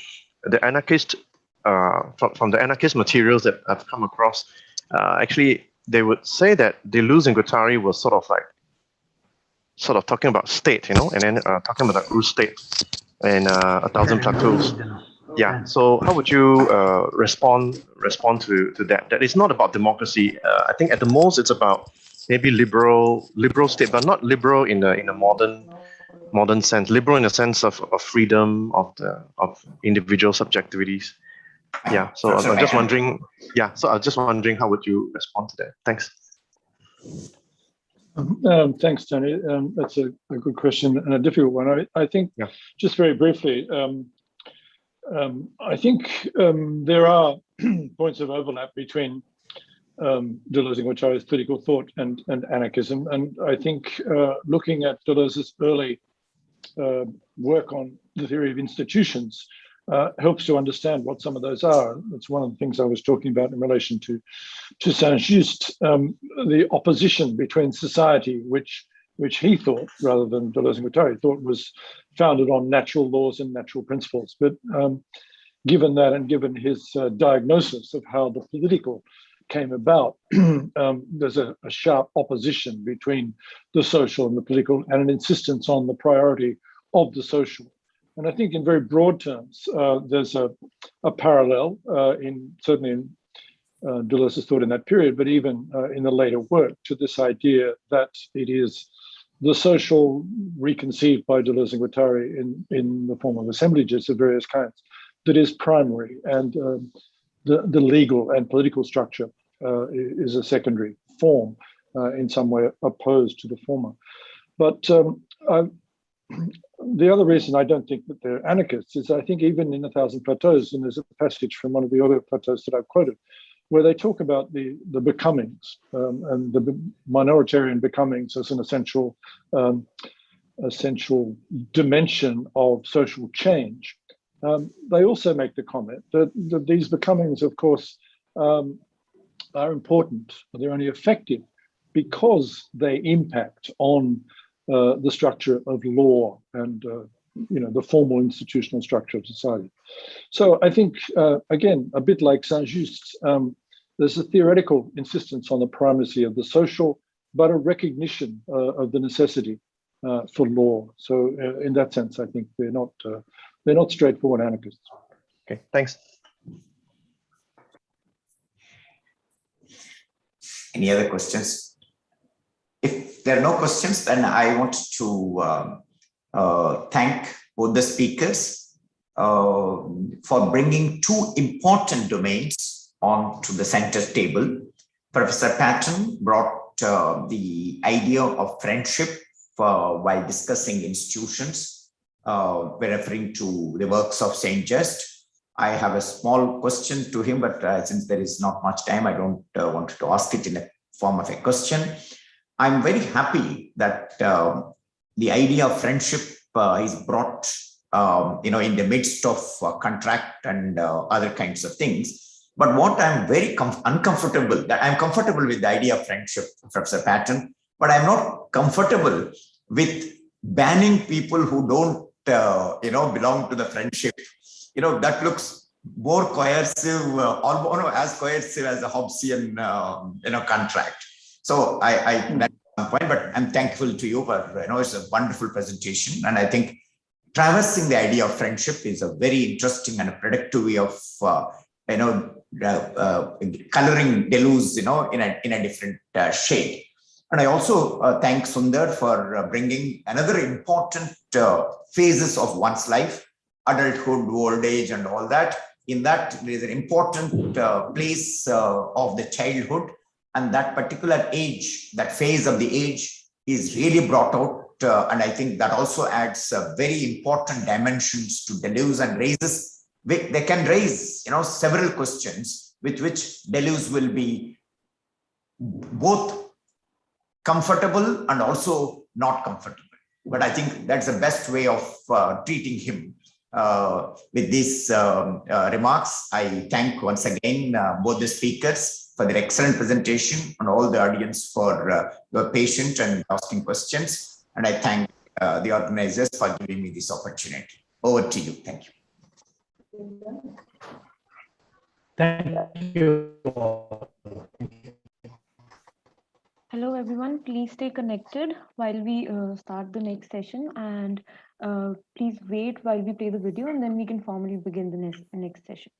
G: the anarchist, from the anarchist materials that I've come across, actually, they would say that Deleuze and Guattari was sort of talking about state, and then talking about the Rouge state and 1,000 plateaus. Yeah. So how would you respond to that? That it's not about democracy. I think at the most it's about maybe liberal state, but not liberal in a modern sense. Liberal in the sense of freedom of individual subjectivities. Yeah. So I'm just wondering. Yeah. So I was just wondering, how would you respond to that? Thanks.
C: Thanks, Tony. That's a good question and a difficult one. I think, just very briefly, I think there are points of overlap between Deleuze and Guattari's political thought and anarchism. And I think looking at Deleuze's early work on the theory of institutions helps to understand what some of those are. That's one of the things I was talking about in relation to Saint-Just, the opposition between society, which he thought, rather than Deleuze and Guattari, thought was founded on natural laws and natural principles. But given that, and given his diagnosis of how the political came about, there's a sharp opposition between the social and the political, and an insistence on the priority of the social. And I think in very broad terms, there's a parallel certainly in Deleuze's thought in that period, but even in the later work, to this idea that it is the social reconceived by Deleuze and Guattari in the form of assemblages of various kinds that is primary, and the legal and political structure is a secondary form, in some way opposed to the former. But the other reason I don't think that they're anarchists is I think even in 1,000 Plateaus, and there's a passage from one of the other plateaus that I've quoted, where they talk about the becomings and the minoritarian becomings as an essential dimension of social change. They also make the comment that these becomings, of course, are important. They're only effective because they impact on the structure of law and the formal institutional structure of society. So I think, again, a bit like Saint-Just, there's a theoretical insistence on the primacy of the social, but a recognition of the necessity for law. So in that sense, I think they're not straightforward anarchists.
G: Okay, thanks.
B: Any other questions? If there are no questions, then I want to thank both the speakers for bringing two important domains onto the center table. Professor Patton brought the idea of friendship while discussing institutions. We're referring to the works of Saint-Just. I have a small question to him, but since there is not much time, I don't want to ask it in a form of a question. I'm very happy that the idea of friendship is brought, in the midst of contract and other kinds of things, But what I'm very uncomfortable, that I'm comfortable with the idea of friendship, Professor Patton, but I'm not comfortable with banning people who don't, belong to the friendship. That looks more coercive, almost as coercive as a Hobbesian, contract. So that's one point, but I'm thankful to you for, it's a wonderful presentation. And I think traversing the idea of friendship is a very interesting and a productive way of, coloring Deleuze, in a different shade. And I also thank Sundar for bringing another important phases of one's life, adulthood, old age, and all that. In that, there is an important place of the childhood, and that particular age, that phase of the age is really brought out. And I think that also adds very important dimensions to Deleuze and raises, they can raise, several questions with which Deleuze will be both comfortable and also not comfortable. But I think that's the best way of treating him. With these remarks, I thank once again both the speakers for their excellent presentation and all the audience for your patience and asking questions. And I thank the organizers for giving me this opportunity. Over to you. Thank you.
E: Thank you.
D: Hello, everyone. Please stay connected while we start the next session, and please wait while we play the video, and then we can formally begin the next session.